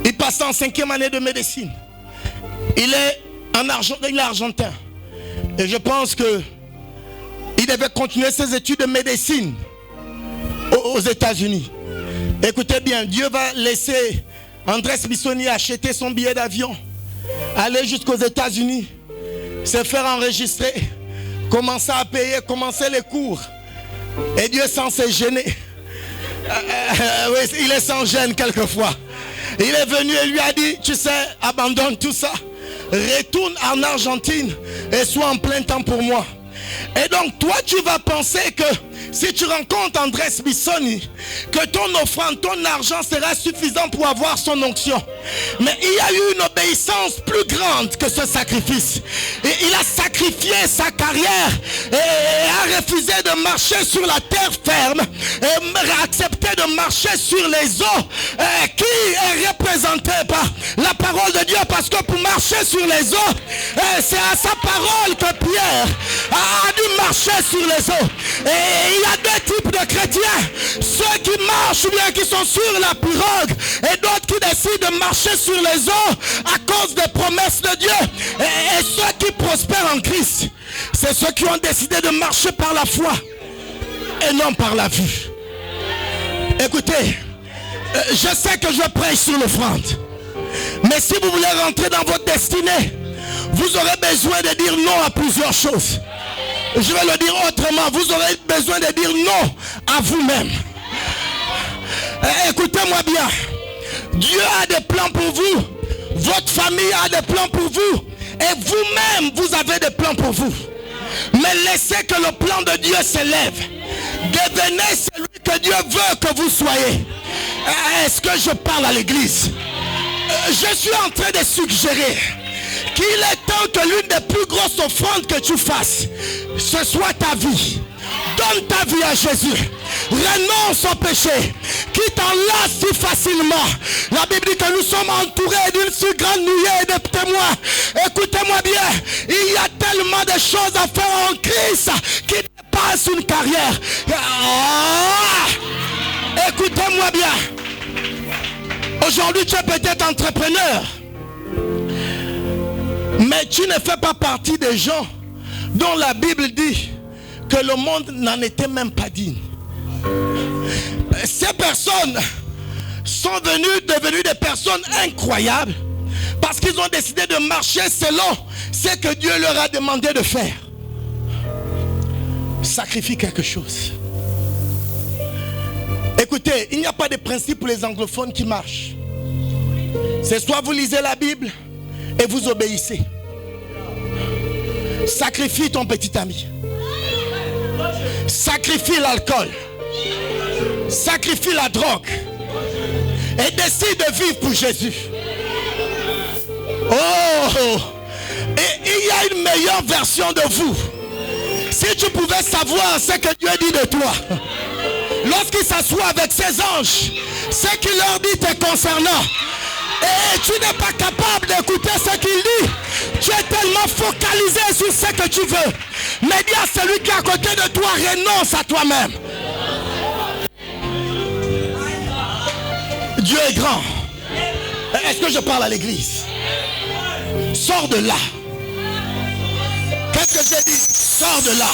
il passe en 5e année de médecine. Il est argentin. Et je pense que il devait continuer ses études de médecine aux États-Unis. Écoutez bien, Dieu va laisser Andrés Bissoni acheter son billet d'avion, aller jusqu'aux États-Unis, se faire enregistrer, commencer à payer, commencer les cours. Et Dieu sans se gêner. Oui, il est sans gêne quelquefois. Il est venu et lui a dit, tu sais, abandonne tout ça, retourne en Argentine et sois en plein temps pour moi. Et donc toi tu vas penser que Si tu rencontres Andrés Bissoni, que ton offrande, ton argent sera suffisant pour avoir son onction. Mais il y a eu une obéissance plus grande que ce sacrifice. Et il a sacrifié sa carrière et a refusé de marcher sur la terre ferme et a accepté de marcher sur les eaux qui est représenté par la parole de Dieu. Parce que pour marcher sur les eaux, c'est à sa parole que Pierre a dû marcher sur les eaux. Et il y a deux types de chrétiens: ceux qui marchent ou bien qui sont sur la pirogue, et d'autres qui décident de marcher sur les eaux à cause des promesses de Dieu. Et ceux qui prospèrent en Christ, c'est ceux qui ont décidé de marcher par la foi et non par la vue. Écoutez, je sais que je prêche sur l'offrande, mais si vous voulez rentrer dans votre destinée, vous aurez besoin de dire non à plusieurs choses. Je vais le dire autrement, vous aurez besoin de dire non à vous-même. Écoutez-moi bien, Dieu a des plans pour vous, votre famille a des plans pour vous, et vous-même vous avez des plans pour vous. Mais laissez que le plan de Dieu s'élève. Devenez celui que Dieu veut que vous soyez. Est-ce que je parle à l'église? Je suis en train de suggérer qu'il est temps que l'une des plus grosses offrandes que tu fasses, ce soit ta vie. Donne ta vie à Jésus. Renonce au péché qui t'enlace si facilement. La Bible dit que nous sommes entourés d'une si grande nuée de témoins. Écoutez-moi bien, il y a tellement de choses à faire en Christ qui dépassent une carrière. Écoutez-moi bien. Aujourd'hui tu es peut-être entrepreneur, mais tu ne fais pas partie des gens dont la Bible dit que le monde n'en était même pas digne. Ces personnes sont devenues des personnes incroyables parce qu'ils ont décidé de marcher selon ce que Dieu leur a demandé de faire. Sacrifie quelque chose. Écoutez, il n'y a pas de principe pour les anglophones qui marchent. C'est soit vous lisez la Bible et vous obéissez. Sacrifie ton petit ami. Sacrifie l'alcool. Sacrifie la drogue. Et décide de vivre pour Jésus. Oh! Et il y a une meilleure version de vous. Si tu pouvais savoir ce que Dieu dit de toi, lorsqu'il s'assoit avec ses anges, ce qu'il leur dit te concernant, et tu n'es pas capable d'écouter ce qu'il dit, tu es tellement focalisé sur ce que tu veux. Mais dis à celui qui est à côté de toi, renonce à toi-même. Dieu est grand. Est-ce que je parle à l'église? Sors de là. Qu'est-ce que j'ai dit? Sors de là.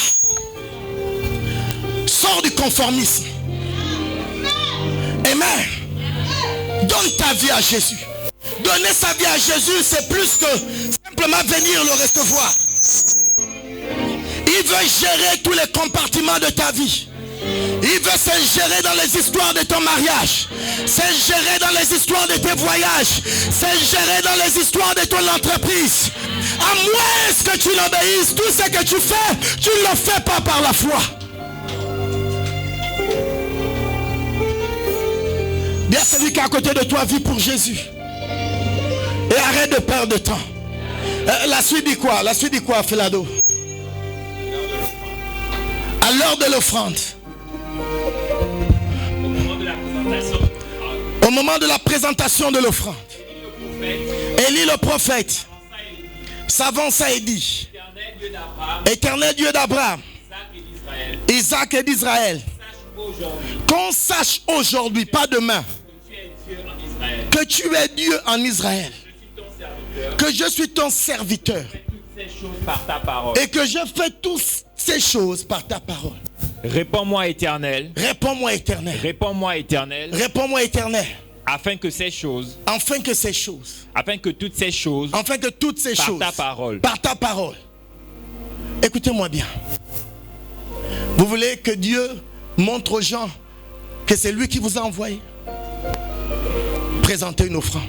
Sors du conformisme. Amen. Donne ta vie à Jésus. Donner sa vie à Jésus, c'est plus que simplement venir le recevoir. Il veut gérer tous les compartiments de ta vie. Il veut s'ingérer dans les histoires de ton mariage, s'ingérer dans les histoires de tes voyages, s'ingérer dans les histoires de ton entreprise. À moins que tu l'obéisses, tout ce que tu fais, tu ne le fais pas par la foi. Bien, celui qui est à côté de toi, vit pour Jésus. Et arrête de perdre de temps. La suite dit quoi? La suite dit quoi, Felado? À l'heure de l'offrande. Au moment de la présentation de l'offrande, Élie le prophète s'avança et dit: Éternel Dieu d'Abraham, Isaac et d'Israël, qu'on sache aujourd'hui, pas demain, que tu es Dieu en Israël, que je suis ton serviteur et que je fais toutes ces choses par ta parole. Réponds-moi, Éternel. Réponds-moi, Éternel. Réponds-moi, Éternel. Réponds-moi, Éternel. Afin que ces choses. Afin que ces choses. Afin que toutes ces choses. Afin que toutes ces choses. Par ta parole. Par ta parole. Écoutez-moi bien. Vous voulez que Dieu montre aux gens que c'est lui qui vous a envoyé? Présentez une offrande.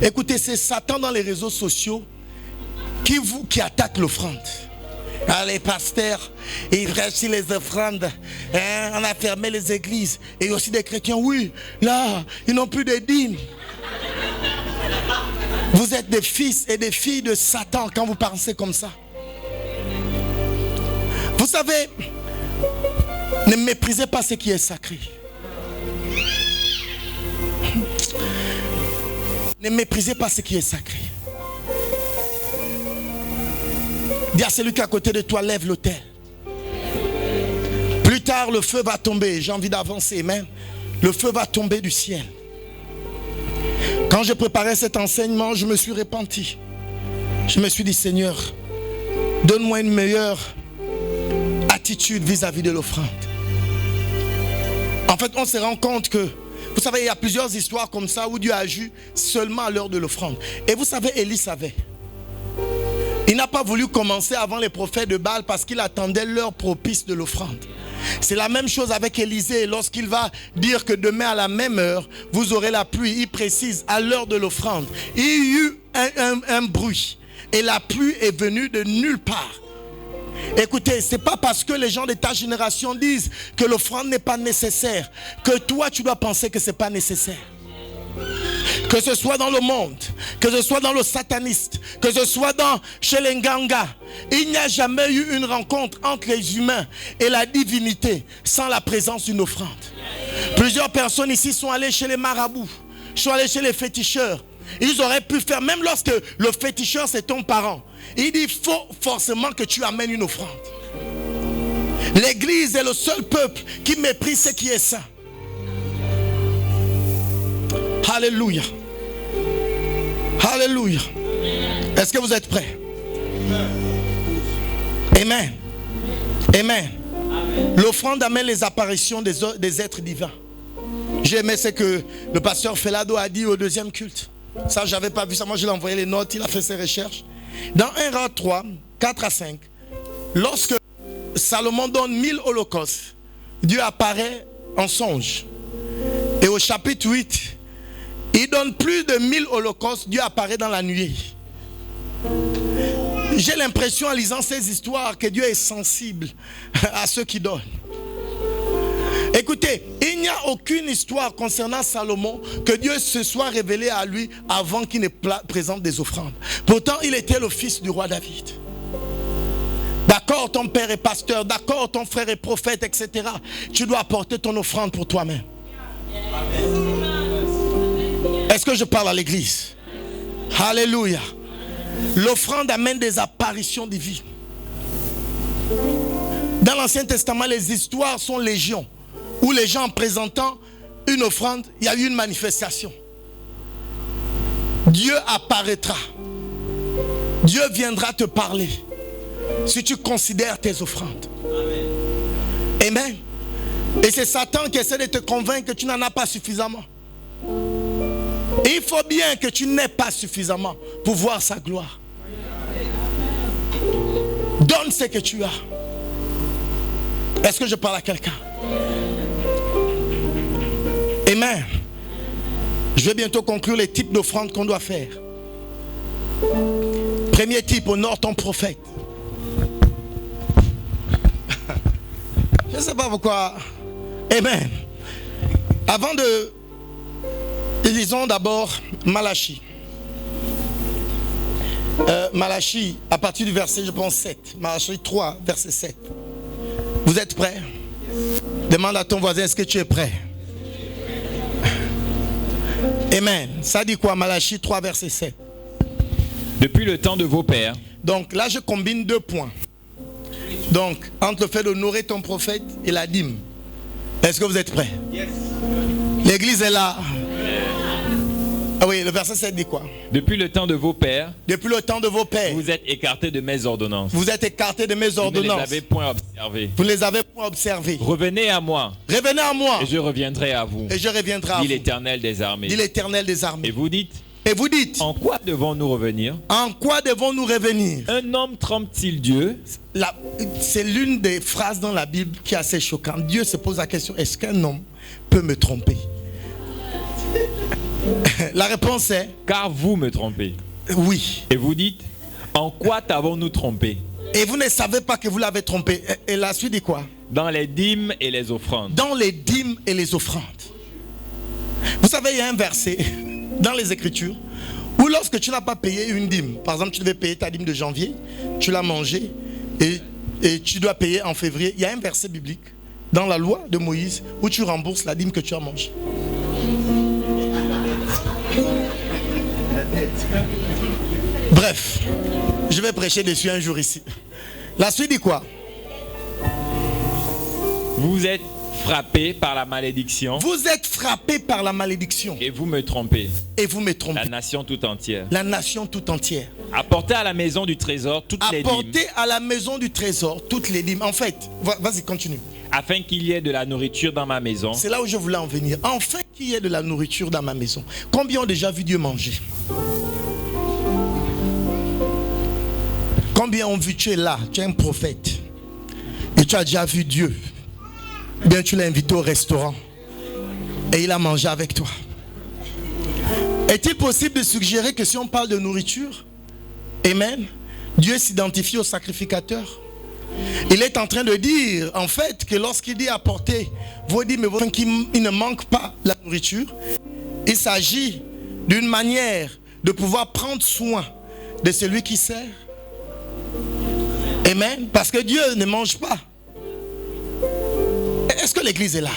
Écoutez, c'est Satan dans les réseaux sociaux qui attaque l'offrande. Les pasteurs, ils prêchent les offrandes. On a fermé les églises. Et aussi des chrétiens, oui, là, ils n'ont plus de dîmes. Vous êtes des fils et des filles de Satan quand vous pensez comme ça. Vous savez, ne méprisez pas ce qui est sacré. Ne méprisez pas ce qui est sacré. Dis à celui qui est à côté de toi, lève l'autel. Plus tard, le feu va tomber. J'ai envie d'avancer, mais le feu va tomber du ciel. Quand je préparais cet enseignement, je me suis repenti. Je me suis dit, Seigneur, donne-moi une meilleure attitude vis-à-vis de l'offrande. En fait, on se rend compte que, vous savez, il y a plusieurs histoires comme ça où Dieu a agi seulement à l'heure de l'offrande. Et vous savez, Élie savait. Il n'a pas voulu commencer avant les prophètes de Baal parce qu'il attendait l'heure propice de l'offrande. C'est la même chose avec Élisée. Lorsqu'il va dire que demain à la même heure, vous aurez la pluie, il précise à l'heure de l'offrande. Il y a eu un bruit et la pluie est venue de nulle part. Écoutez, ce n'est pas parce que les gens de ta génération disent que l'offrande n'est pas nécessaire que toi tu dois penser que ce n'est pas nécessaire. Que ce soit dans le monde, que ce soit dans le sataniste, que ce soit chez les Nganga, il n'y a jamais eu une rencontre entre les humains et la divinité sans la présence d'une offrande. Plusieurs personnes ici sont allées chez les marabouts, sont allées chez les féticheurs. Ils auraient pu faire, même lorsque le féticheur c'est ton parent, il dit il faut forcément que tu amènes une offrande. L'église est le seul peuple qui méprise ce qui est saint. Alléluia. Alléluia. Est-ce que vous êtes prêts? Amen. Amen. L'offrande amène les apparitions des êtres divins. J'ai aimé ce que le pasteur Felado a dit au deuxième culte. Ça, j'avais pas vu ça. Moi, je lui ai envoyé les notes. Il a fait ses recherches. Dans 1 Roi 3, 4 à 5, lorsque Salomon donne 1000 holocaustes, Dieu apparaît en songe. Et au chapitre 8, il donne plus de 1000 holocaustes, Dieu apparaît dans la nuit. J'ai l'impression en lisant ces histoires que Dieu est sensible à ceux qui donnent. Écoutez, il n'y a aucune histoire concernant Salomon que Dieu se soit révélé à lui avant qu'il ne présente des offrandes. Pourtant, il était le fils du roi David. D'accord, ton père est pasteur, d'accord, ton frère est prophète, etc. Tu dois apporter ton offrande pour toi-même. Est-ce que je parle à l'église? Alléluia. L'offrande amène des apparitions divines. Dans l'Ancien Testament, les histoires sont légion. Où les gens présentant une offrande, il y a eu une manifestation. Dieu apparaîtra. Dieu viendra te parler. Si tu considères tes offrandes. Amen. Et c'est Satan qui essaie de te convaincre que tu n'en as pas suffisamment. Et il faut bien que tu n'aies pas suffisamment pour voir sa gloire. Donne ce que tu as. Est-ce que je parle à quelqu'un? Amen. Je vais bientôt conclure les types d'offrandes qu'on doit faire. Premier type, honore ton prophète. Je ne sais pas pourquoi. Amen. Avant de... Lisons d'abord Malachie. Malachie, à partir du verset, je pense, 7. Malachie 3, verset 7. Vous êtes prêts? Demande à ton voisin, est-ce que tu es prêt? Amen. Ça dit quoi? Malachie 3, verset 7. Depuis le temps de vos pères. Donc là, je combine 2 points. Donc, entre le fait d'honorer ton prophète et la dîme. Est-ce que vous êtes prêts? Yes. L'église est là. Ah oui, le verset 7 dit quoi? Depuis le temps de vos pères. Depuis le temps de vos pères. Vous êtes écartés de mes ordonnances. Vous êtes écartés de mes ordonnances. Vous ne les avez point observées. Vous ne les avez point observées. Revenez à moi. Revenez à moi. Et je reviendrai à vous. Et je reviendrai à vous. Dit l'Éternel des armées. Dit l'Éternel des armées. Et vous dites. Et vous dites. En quoi devons-nous revenir? En quoi devons-nous revenir? Un homme trompe-t-il Dieu? C'est l'une des phrases dans la Bible qui est assez choquante. Dieu se pose la question, est-ce qu'un homme peut me tromper? La réponse est... Car vous me trompez. Oui. Et vous dites, en quoi t'avons-nous trompé? Et vous ne savez pas que vous l'avez trompé. Et la suite dit quoi? Dans les dîmes et les offrandes. Dans les dîmes et les offrandes. Vous savez, il y a un verset dans les Écritures où lorsque tu n'as pas payé une dîme, par exemple, tu devais payer ta dîme de janvier, tu l'as mangée et tu dois payer en février. Il y a un verset biblique dans la loi de Moïse où tu rembourses la dîme que tu as mangée. Bref, je vais prêcher dessus un jour ici. La suite dit quoi? Vous êtes frappé par la malédiction. Vous êtes frappé par la malédiction. Et vous me trompez. Et vous me trompez. La nation tout entière. La nation tout entière. Apportez à la maison du trésor toutes les dîmes. Apportez à la maison du trésor toutes les dîmes. En fait, vas-y, continue. Afin qu'il y ait de la nourriture dans ma maison. C'est là où je voulais en venir. Enfin qu'il y ait de la nourriture dans ma maison. Combien ont déjà vu Dieu manger? Combien ont vu, tu es là, tu es un prophète et tu as déjà vu Dieu? Bien, tu l'as invité au restaurant et il a mangé avec toi. Est-il possible de suggérer que si on parle de nourriture, amen, Dieu s'identifie au sacrificateur? Il est en train de dire en fait que lorsqu'il dit apporter vos dîmes, mais qu'il ne manque pas la nourriture, il s'agit d'une manière de pouvoir prendre soin de celui qui sert. Amen. Parce que Dieu ne mange pas. Est-ce que l'église est là?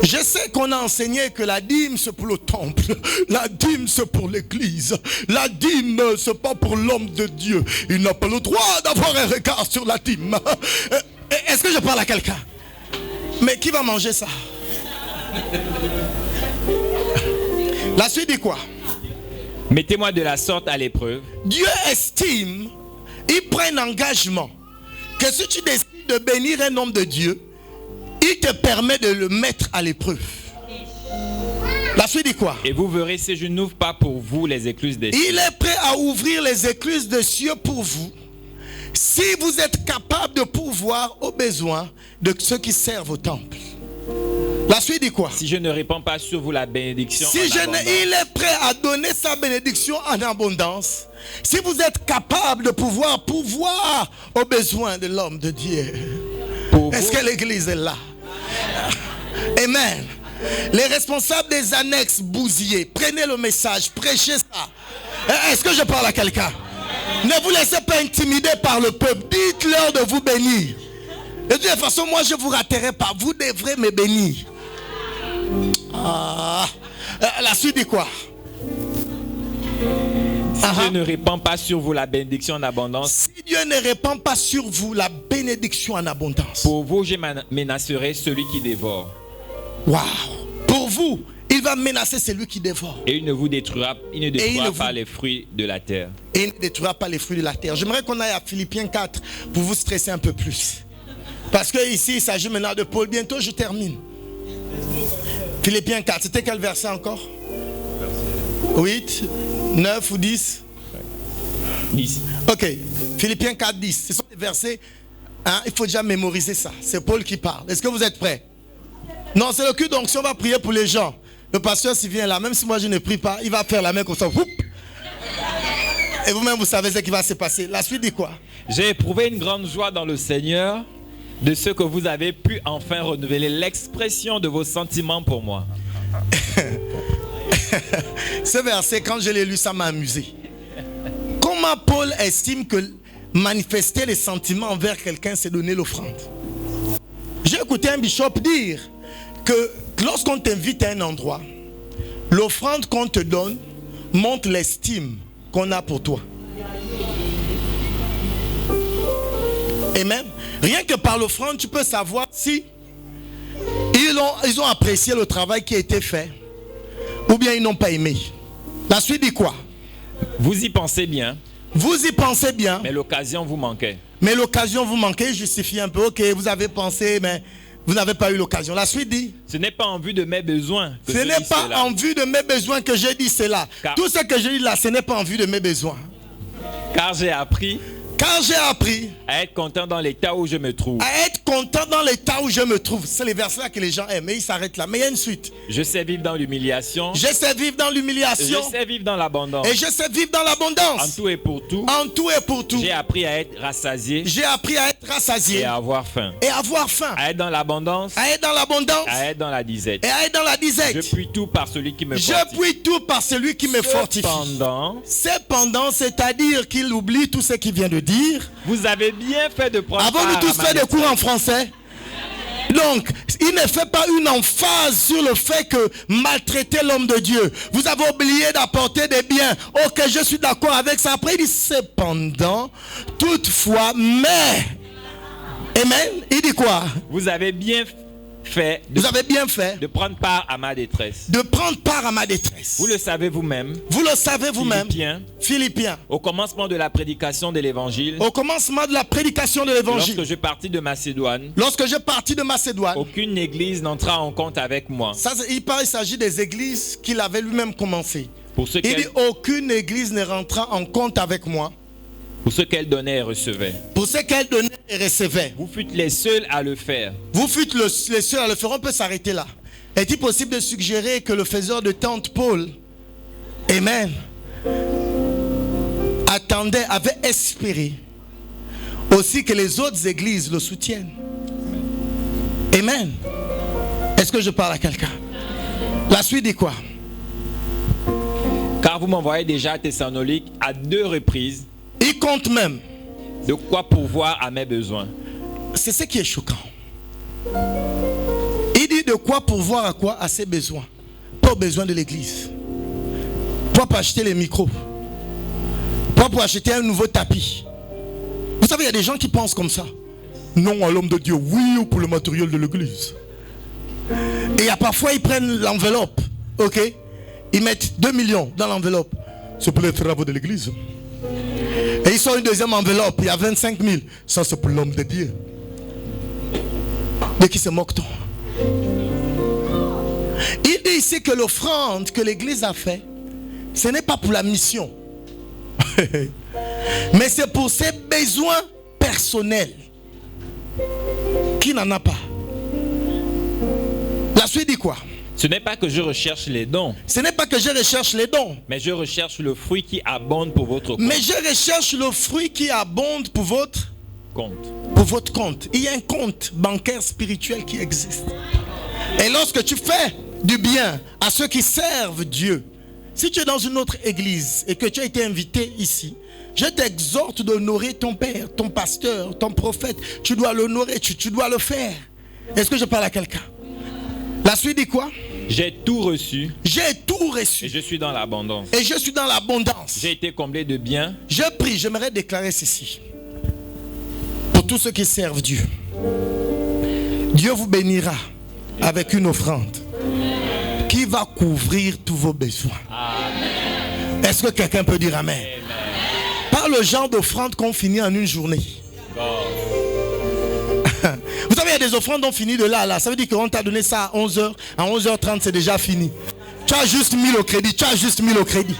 Je sais qu'on a enseigné que la dîme c'est pour le temple. La dîme c'est pour l'église. La dîme c'est pas pour l'homme de Dieu. Il n'a pas le droit d'avoir un regard sur la dîme. Est-ce que je parle à quelqu'un? Mais qui va manger ça? La suite dit quoi? Mettez-moi de la sorte à l'épreuve. Dieu estime, il prend un engagement que si tu décides de bénir un homme de Dieu, il te permet de le mettre à l'épreuve. La suite dit quoi? Et vous verrez si je n'ouvre pas pour vous les écluses des cieux. Il est prêt à ouvrir les écluses des cieux pour vous, si vous êtes capable de pourvoir aux besoins de ceux qui servent au temple. La suite dit quoi? Si je ne répands pas sur vous la bénédiction en abondance. Il est prêt à donner sa bénédiction en abondance. Si vous êtes capable de pouvoir pourvoir aux besoins de l'homme de Dieu. Est-ce que l'église est là? Amen. Les responsables des annexes bousillées, prenez le message, prêchez ça. Est-ce que je parle à quelqu'un? Ne vous laissez pas intimider par le peuple. Dites-leur de vous bénir. De toute façon, moi je ne vous raterai pas. Vous devrez me bénir. La suite dit quoi? Si Dieu ne répand pas sur vous la bénédiction en abondance. Si Dieu ne répand pas sur vous la bénédiction en abondance. Pour vous, je menacerai celui qui dévore. Waouh! Pour vous, il va menacer celui qui dévore. Et il ne détruira pas les fruits de la terre. Et il ne détruira pas les fruits de la terre. J'aimerais qu'on aille à Philippiens 4 pour vous stresser un peu plus. Parce que ici, il s'agit maintenant de Paul. Bientôt, je termine. Philippiens 4, c'était quel verset encore? 8, 9 ou 10? 10. Ok, Philippiens 4, 10. Ce sont des versets, hein, il faut déjà mémoriser ça. C'est Paul qui parle. Est-ce que vous êtes prêts? Non, c'est le culte d'onction, on va prier pour les gens. Le pasteur s'il vient là, même si moi je ne prie pas, il va faire la main comme ça. Et vous-même, vous savez ce qui va se passer. La suite dit quoi? J'ai éprouvé une grande joie dans le Seigneur de ce que vous avez pu enfin renouveler l'expression de vos sentiments pour moi. Ce verset, quand je l'ai lu, ça m'a amusé. Comment Paul estime que manifester les sentiments envers quelqu'un, c'est donner l'offrande? J'ai écouté un bishop dire que lorsqu'on t'invite à un endroit, l'offrande qu'on te donne montre l'estime qu'on a pour toi. Et même, rien que par l'offrande, tu peux savoir si ils ont apprécié le travail qui a été fait ou bien ils n'ont pas aimé. La suite dit quoi? Vous y pensez bien. Vous y pensez bien. Mais l'occasion vous manquait. Mais l'occasion vous manquait, justifie un peu. Ok, vous avez pensé, mais vous n'avez pas eu l'occasion. La suite dit. Ce n'est pas en vue de mes besoins que ce n'est pas en vue de mes besoins que j'ai dit cela. Tout ce que je dis là, ce n'est pas en vue de mes besoins. Car j'ai appris Quand j'ai appris à être content dans l'état où je me trouve. À être content dans l'état où je me trouve. C'est les versets là que les gens aiment. Mais ils s'arrêtent là. Mais il y a une suite. Je sais vivre dans l'humiliation. Je sais vivre dans l'humiliation. Je sais vivre dans l'abondance. Et je sais vivre dans l'abondance. En tout et pour tout. En tout et pour tout. J'ai appris à être rassasié. J'ai appris à être rassasié. Et à avoir faim. Et avoir faim. À être dans l'abondance. À être dans l'abondance. À être dans la disette. Et à être dans la disette. Je puis tout par celui qui me fortifie. Je puis tout par celui qui me fortifie. Cependant, c'est-à-dire qu'il oublie tout ce qu'il vient de dire. Vous avez bien fait de prendre part. Avons-nous tous fait des cours en français? Donc, il ne fait pas une emphase sur le fait que maltraiter l'homme de Dieu. Vous avez oublié d'apporter des biens. Ok, je suis d'accord avec ça. Après, il dit cependant, toutefois, mais. Amen. Il dit quoi? Vous avez bien fait de prendre part à ma détresse. De prendre part à ma détresse. Vous le savez vous-même. Vous le savez vous-même. Philippiens. Au commencement de la prédication de l'évangile. Au commencement de la prédication de l'évangile. Lorsque je partis de Macédoine. Aucune église n'entra en compte avec moi. Ça, il s'agit des églises qu'il avait lui-même commencées. Il dit aucune église ne rentra en compte avec moi. Pour ce qu'elle donnait et recevait. Vous fûtes les seuls à le faire. Les seuls à le faire. On peut s'arrêter là. Est-il possible de suggérer que le faiseur de tente Paul, amen, avait espéré aussi que les autres églises le soutiennent? Amen. Est-ce que je parle à quelqu'un? La suite dit quoi? Car vous m'envoyez déjà à Thessalonique à 2 reprises. Il compte même de quoi pourvoir à mes besoins. C'est ce qui est choquant. Il dit de quoi pourvoir à quoi? À ses besoins. Pas aux besoins de l'église. Pas pour acheter les micros. Pas pour acheter un nouveau tapis. Vous savez, il y a des gens qui pensent comme ça. Non à l'homme de Dieu, oui pour le matériel de l'église. Et il y a parfois, ils prennent l'enveloppe. Ok? Ils mettent 2 millions dans l'enveloppe. C'est pour les travaux de l'église. Et ils sortent une deuxième enveloppe, il y a 25 000. Ça, c'est pour l'homme de Dieu. De qui se moque-t-on? Il dit ici que l'offrande que l'église a fait, ce n'est pas pour la mission. Mais c'est pour ses besoins personnels. Qui n'en a pas? La suite dit quoi? Ce n'est pas que je recherche les dons. Ce n'est pas que je recherche les dons. Mais je recherche le fruit qui abonde pour votre compte. Mais je recherche le fruit qui abonde pour votre compte. Pour votre compte. Il y a un compte bancaire spirituel qui existe. Et lorsque tu fais du bien à ceux qui servent Dieu, si tu es dans une autre église et que tu as été invité ici, je t'exhorte d'honorer ton père, ton pasteur, ton prophète. Tu dois l'honorer, tu dois le faire. Est-ce que je parle à quelqu'un? La suite dit quoi? J'ai tout reçu. J'ai tout reçu. Et je suis dans l'abondance. Et je suis dans l'abondance. J'ai été comblé de biens. Je prie, j'aimerais déclarer ceci. Pour tous ceux qui servent Dieu. Dieu vous bénira avec une offrande qui va couvrir tous vos besoins. Amen. Est-ce que quelqu'un peut dire amen? Amen. Par le genre d'offrande qu'on finit en une journée. Vous savez, il y a des offrandes qu'on finit de là à là. Ça veut dire qu'on t'a donné ça à 11h. À 11h30, c'est déjà fini. Tu as juste mis au crédit. Tu as juste mis au crédit.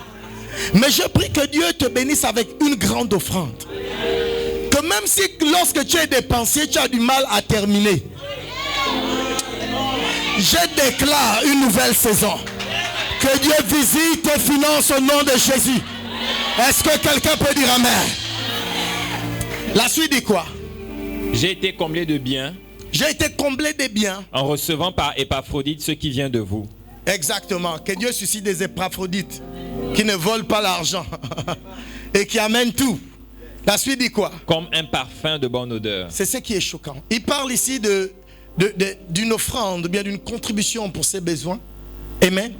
Mais je prie que Dieu te bénisse avec une grande offrande. Que même si lorsque tu es dépensier, tu as du mal à terminer. Je déclare une nouvelle saison. Que Dieu visite tes finances au nom de Jésus. Est-ce que quelqu'un peut dire amen? La suite dit quoi? J'ai été comblé de biens. J'ai été comblé de biens. En recevant par Épaphrodite ce qui vient de vous. Exactement. Que Dieu suscite des Épaphrodites qui ne volent pas l'argent et qui amènent tout. La suite dit quoi? Comme un parfum de bonne odeur. C'est ce qui est choquant. Il parle ici d'une offrande, bien d'une contribution pour ses besoins. Amen.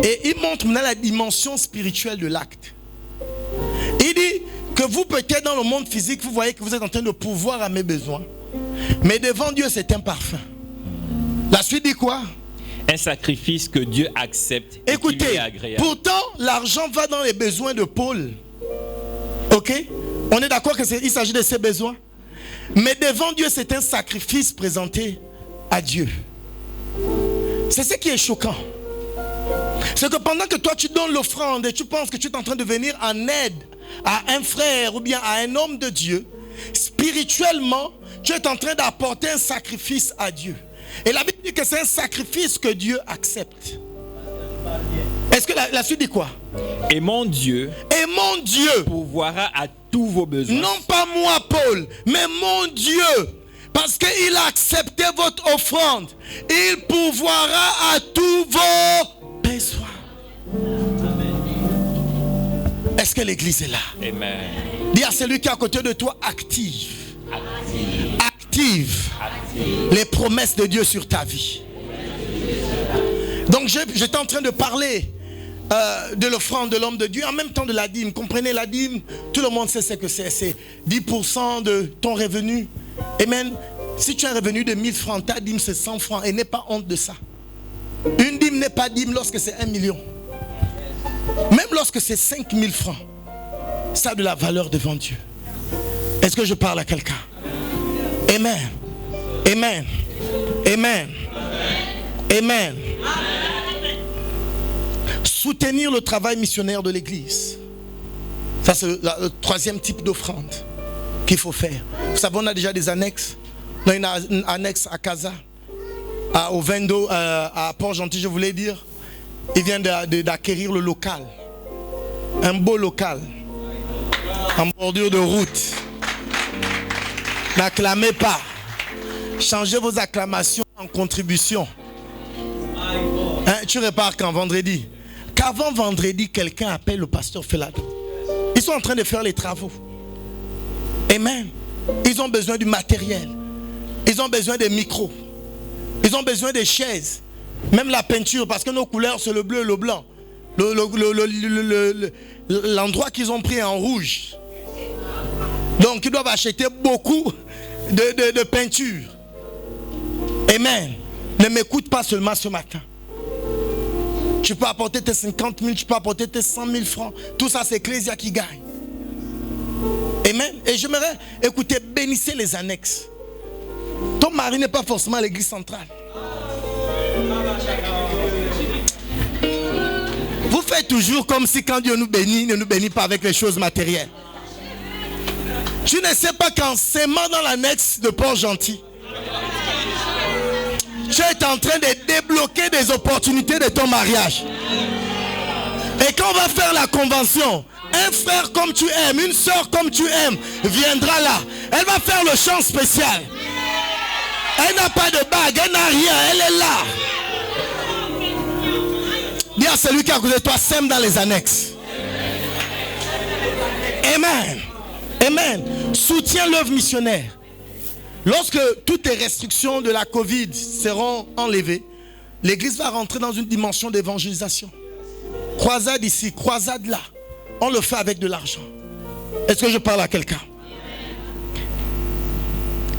Et il montre maintenant la dimension spirituelle de l'acte. Il dit que vous, peut-être dans le monde physique, vous voyez que vous êtes en train de pourvoir à mes besoins. Mais devant Dieu, c'est un parfum. La suite dit quoi? Un sacrifice que Dieu accepte. Écoutez, pourtant, l'argent va dans les besoins de Paul. Ok? On est d'accord qu'il s'agit de ses besoins. Mais devant Dieu, c'est un sacrifice présenté à Dieu. C'est ce qui est choquant. C'est que pendant que toi tu donnes l'offrande et tu penses que tu es en train de venir en aide à un frère ou bien à un homme de Dieu, spirituellement, tu es en train d'apporter un sacrifice à Dieu. Et la Bible dit que c'est un sacrifice que Dieu accepte. Est-ce que la suite dit quoi? Et mon Dieu pourvoira à tous vos besoins. Non pas moi, Paul, mais mon Dieu. Parce qu'il a accepté votre offrande. Il pourvoira à tous vos besoins. Est-ce que l'église est là? Amen. Dis à celui qui est à côté de toi, active les promesses de Dieu sur ta vie. Donc j'étais en train de parler de l'offrande de l'homme de Dieu, en même temps de la dîme. Comprenez, la dîme, tout le monde sait ce que c'est. C'est 10% de ton revenu. Amen. Si tu as un revenu de 1000 francs, ta dîme c'est 100 francs. Et n'aie pas honte de ça. Une dîme n'est pas dîme lorsque c'est 1 million. Même lorsque c'est 5000 francs, ça a de la valeur devant Dieu. Est-ce que je parle à quelqu'un? Amen. Amen. Amen. Amen. Soutenir le travail missionnaire de l'église. Ça c'est le troisième type d'offrande qu'il faut faire. Vous savez, on a déjà des annexes. On a une annexe à Casa, au Vendo, à Port-Gentil, je voulais dire. Il vient d'acquérir le local. Un beau local. En bordure de route. N'acclamez pas. Changez vos acclamations en contribution. Hein, tu repars quand? Vendredi. Qu'avant vendredi, quelqu'un appelle le pasteur Felado. Ils sont en train de faire les travaux. Amen. Ils ont besoin du matériel. Ils ont besoin des micros. Ils ont besoin des chaises. Même la peinture, parce que nos couleurs, c'est le bleu et le blanc. L'endroit qu'ils ont pris est en rouge. Donc, ils doivent acheter beaucoup de peinture. Amen. Ne m'écoute pas seulement ce matin. Tu peux apporter tes 50 000, tu peux apporter tes 100 000 francs. Tout ça, c'est Ecclésia qui gagne. Amen. Et j'aimerais, écoutez, bénissez les annexes. Ton mari n'est pas forcément à l'église centrale. Vous faites toujours comme si quand Dieu nous bénit, ne nous bénit pas avec les choses matérielles. Tu ne sais pas qu'en s'aimant dans l'annexe de Port-Gentil, tu es en train de débloquer des opportunités de ton mariage. Et quand on va faire la convention, un frère comme tu aimes, une soeur comme tu aimes, viendra là. Elle va faire le chant spécial. Elle n'a pas de bague, elle n'a rien, elle est là. Dis à celui qui est à côté de toi, sème dans les annexes. Amen. Amen. Soutiens l'œuvre missionnaire. Lorsque toutes les restrictions de la Covid seront enlevées, l'église va rentrer dans une dimension d'évangélisation. Croisade ici, croisade là. On le fait avec de l'argent. Est-ce que je parle à quelqu'un?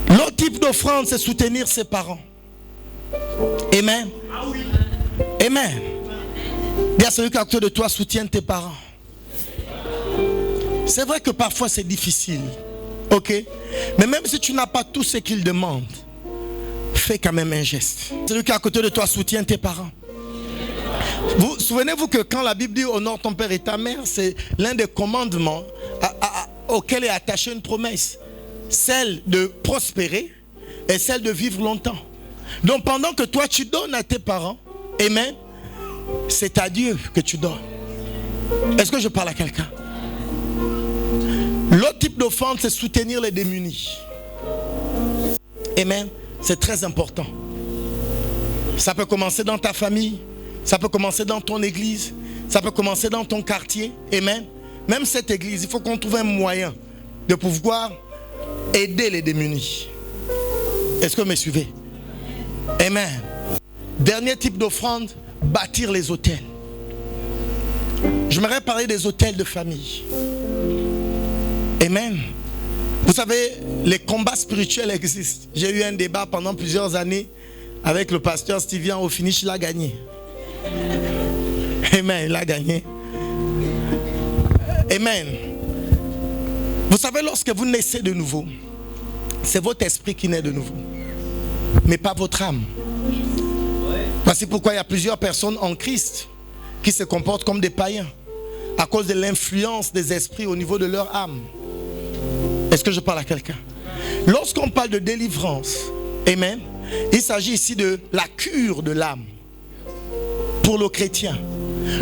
L'autre type d'offrande, c'est soutenir ses parents. Amen. Amen. Dis à celui qui est à côté de toi, soutiens tes parents. C'est vrai que parfois c'est difficile. Ok? Mais même si tu n'as pas tout ce qu'ils demandent, fais quand même un geste. Celui qui est à côté de toi, soutiens tes parents. Vous souvenez-vous que quand la Bible dit honore ton père et ta mère, c'est l'un des commandements auquel est attachée une promesse. Celle de prospérer et celle de vivre longtemps. Donc pendant que toi tu donnes à tes parents, amen, c'est à Dieu que tu donnes. Est-ce que je parle à quelqu'un? L'autre type d'offrande, c'est soutenir les démunis. Amen. C'est très important. Ça peut commencer dans ta famille, ça peut commencer dans ton église, ça peut commencer dans ton quartier. Amen. Même cette église, il faut qu'on trouve un moyen de pouvoir aider les démunis. Est-ce que vous me suivez? Amen. Dernier type d'offrande, bâtir les hôtels. J'aimerais parler des hôtels de famille. Amen. Vous savez, les combats spirituels existent. J'ai eu un débat pendant plusieurs années avec le pasteur Stivian. Au finish, il a gagné. Amen, il a gagné. Amen. Vous savez, lorsque vous naissez de nouveau, c'est votre esprit qui naît de nouveau, mais pas votre âme. Voici pourquoi il y a plusieurs personnes en Christ qui se comportent comme des païens. à cause de l'influence des esprits au niveau de leur âme. Est-ce que je parle à quelqu'un? Lorsqu'on parle de délivrance, amen, il s'agit ici de la cure de l'âme pour le chrétien.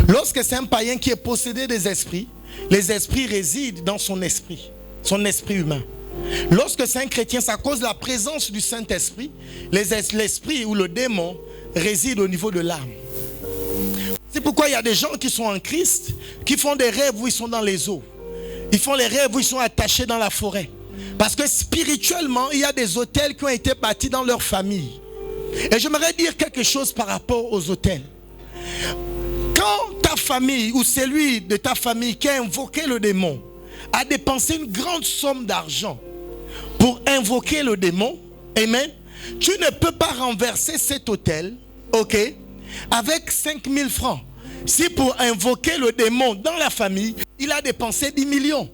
Lorsque c'est un païen qui est possédé des esprits, les esprits résident dans son esprit humain. Lorsque c'est un chrétien, c'est à cause de la présence du Saint-Esprit, l'esprit ou le démon réside au niveau de l'âme. C'est pourquoi il y a des gens qui sont en Christ, qui font des rêves où ils sont dans les eaux. Ils font les rêves où ils sont attachés dans la forêt. Parce que spirituellement, il y a des autels qui ont été bâtis dans leur famille. Et j'aimerais dire quelque chose par rapport aux autels. Quand ta famille ou celui de ta famille qui a invoqué le démon a dépensé une grande somme d'argent pour invoquer le démon, amen, tu ne peux pas renverser cet autel, ok, avec 5000 francs. Si pour invoquer le démon dans la famille, il a dépensé 10 millions.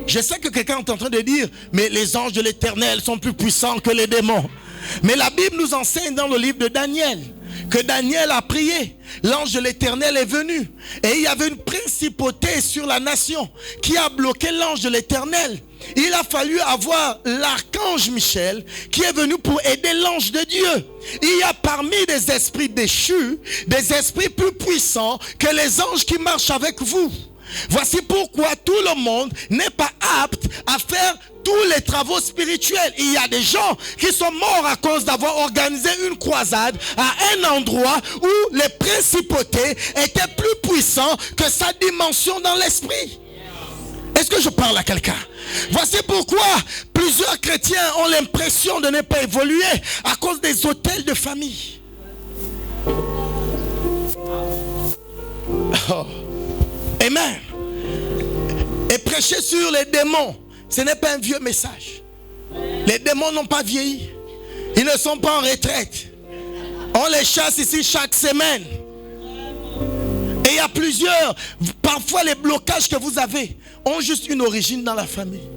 Je sais que quelqu'un est en train de dire, mais les anges de l'Éternel sont plus puissants que les démons. Mais la Bible nous enseigne dans le livre de Daniel que Daniel a prié. L'ange de l'Éternel est venu. Et il y avait une principauté sur la nation qui a bloqué l'ange de l'Éternel. Il a fallu avoir l'archange Michel qui est venu pour aider l'ange de Dieu. Il y a parmi des esprits déchus, des esprits plus puissants que les anges qui marchent avec vous. Voici pourquoi tout le monde n'est pas apte à faire tous les travaux spirituels. Il y a des gens qui sont morts à cause d'avoir organisé une croisade à un endroit où les principautés étaient plus puissants que sa dimension dans l'esprit. Est-ce que je parle à quelqu'un? Voici pourquoi plusieurs chrétiens ont l'impression de ne pas évoluer à cause des autels de famille. Oh. Amen. Et prêcher sur les démons, ce n'est pas un vieux message. Les démons n'ont pas vieilli. Ils ne sont pas en retraite. On les chasse ici chaque semaine. Et il y a plusieurs. Parfois les blocages que vous avez ont juste une origine dans la famille.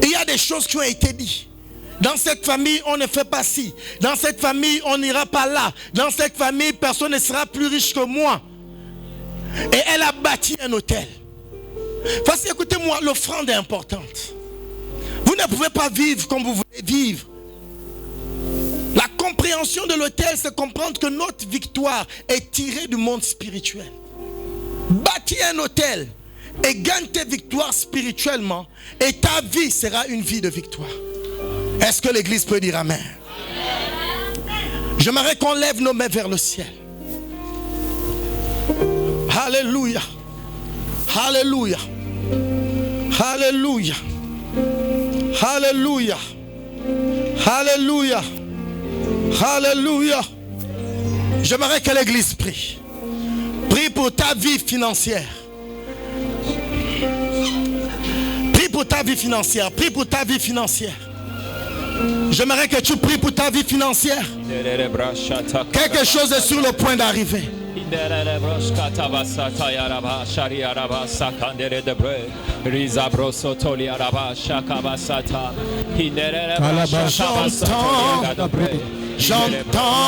Et il y a des choses qui ont été dites. Dans cette famille, on ne fait pas ci. Dans cette famille, on n'ira pas là. Dans cette famille, personne ne sera plus riche que moi. Et elle a bâti un hôtel. Voici, écoutez-moi, l'offrande est importante. Vous ne pouvez pas vivre comme vous voulez vivre. La compréhension de l'hôtel, c'est comprendre que notre victoire est tirée du monde spirituel. Bâtis un hôtel et gagne tes victoires spirituellement et ta vie sera une vie de victoire. Est-ce que l'église peut dire amen? J'aimerais qu'on lève nos mains vers le ciel. Alléluia. Alléluia. Alléluia. Alléluia. Alléluia. Alléluia. J'aimerais que l'église prie. Prie pour ta vie financière. Prie pour ta vie financière. Prie pour ta vie financière. J'aimerais que tu pries pour ta vie financière. Quelque chose est sur le point d'arriver. J'entends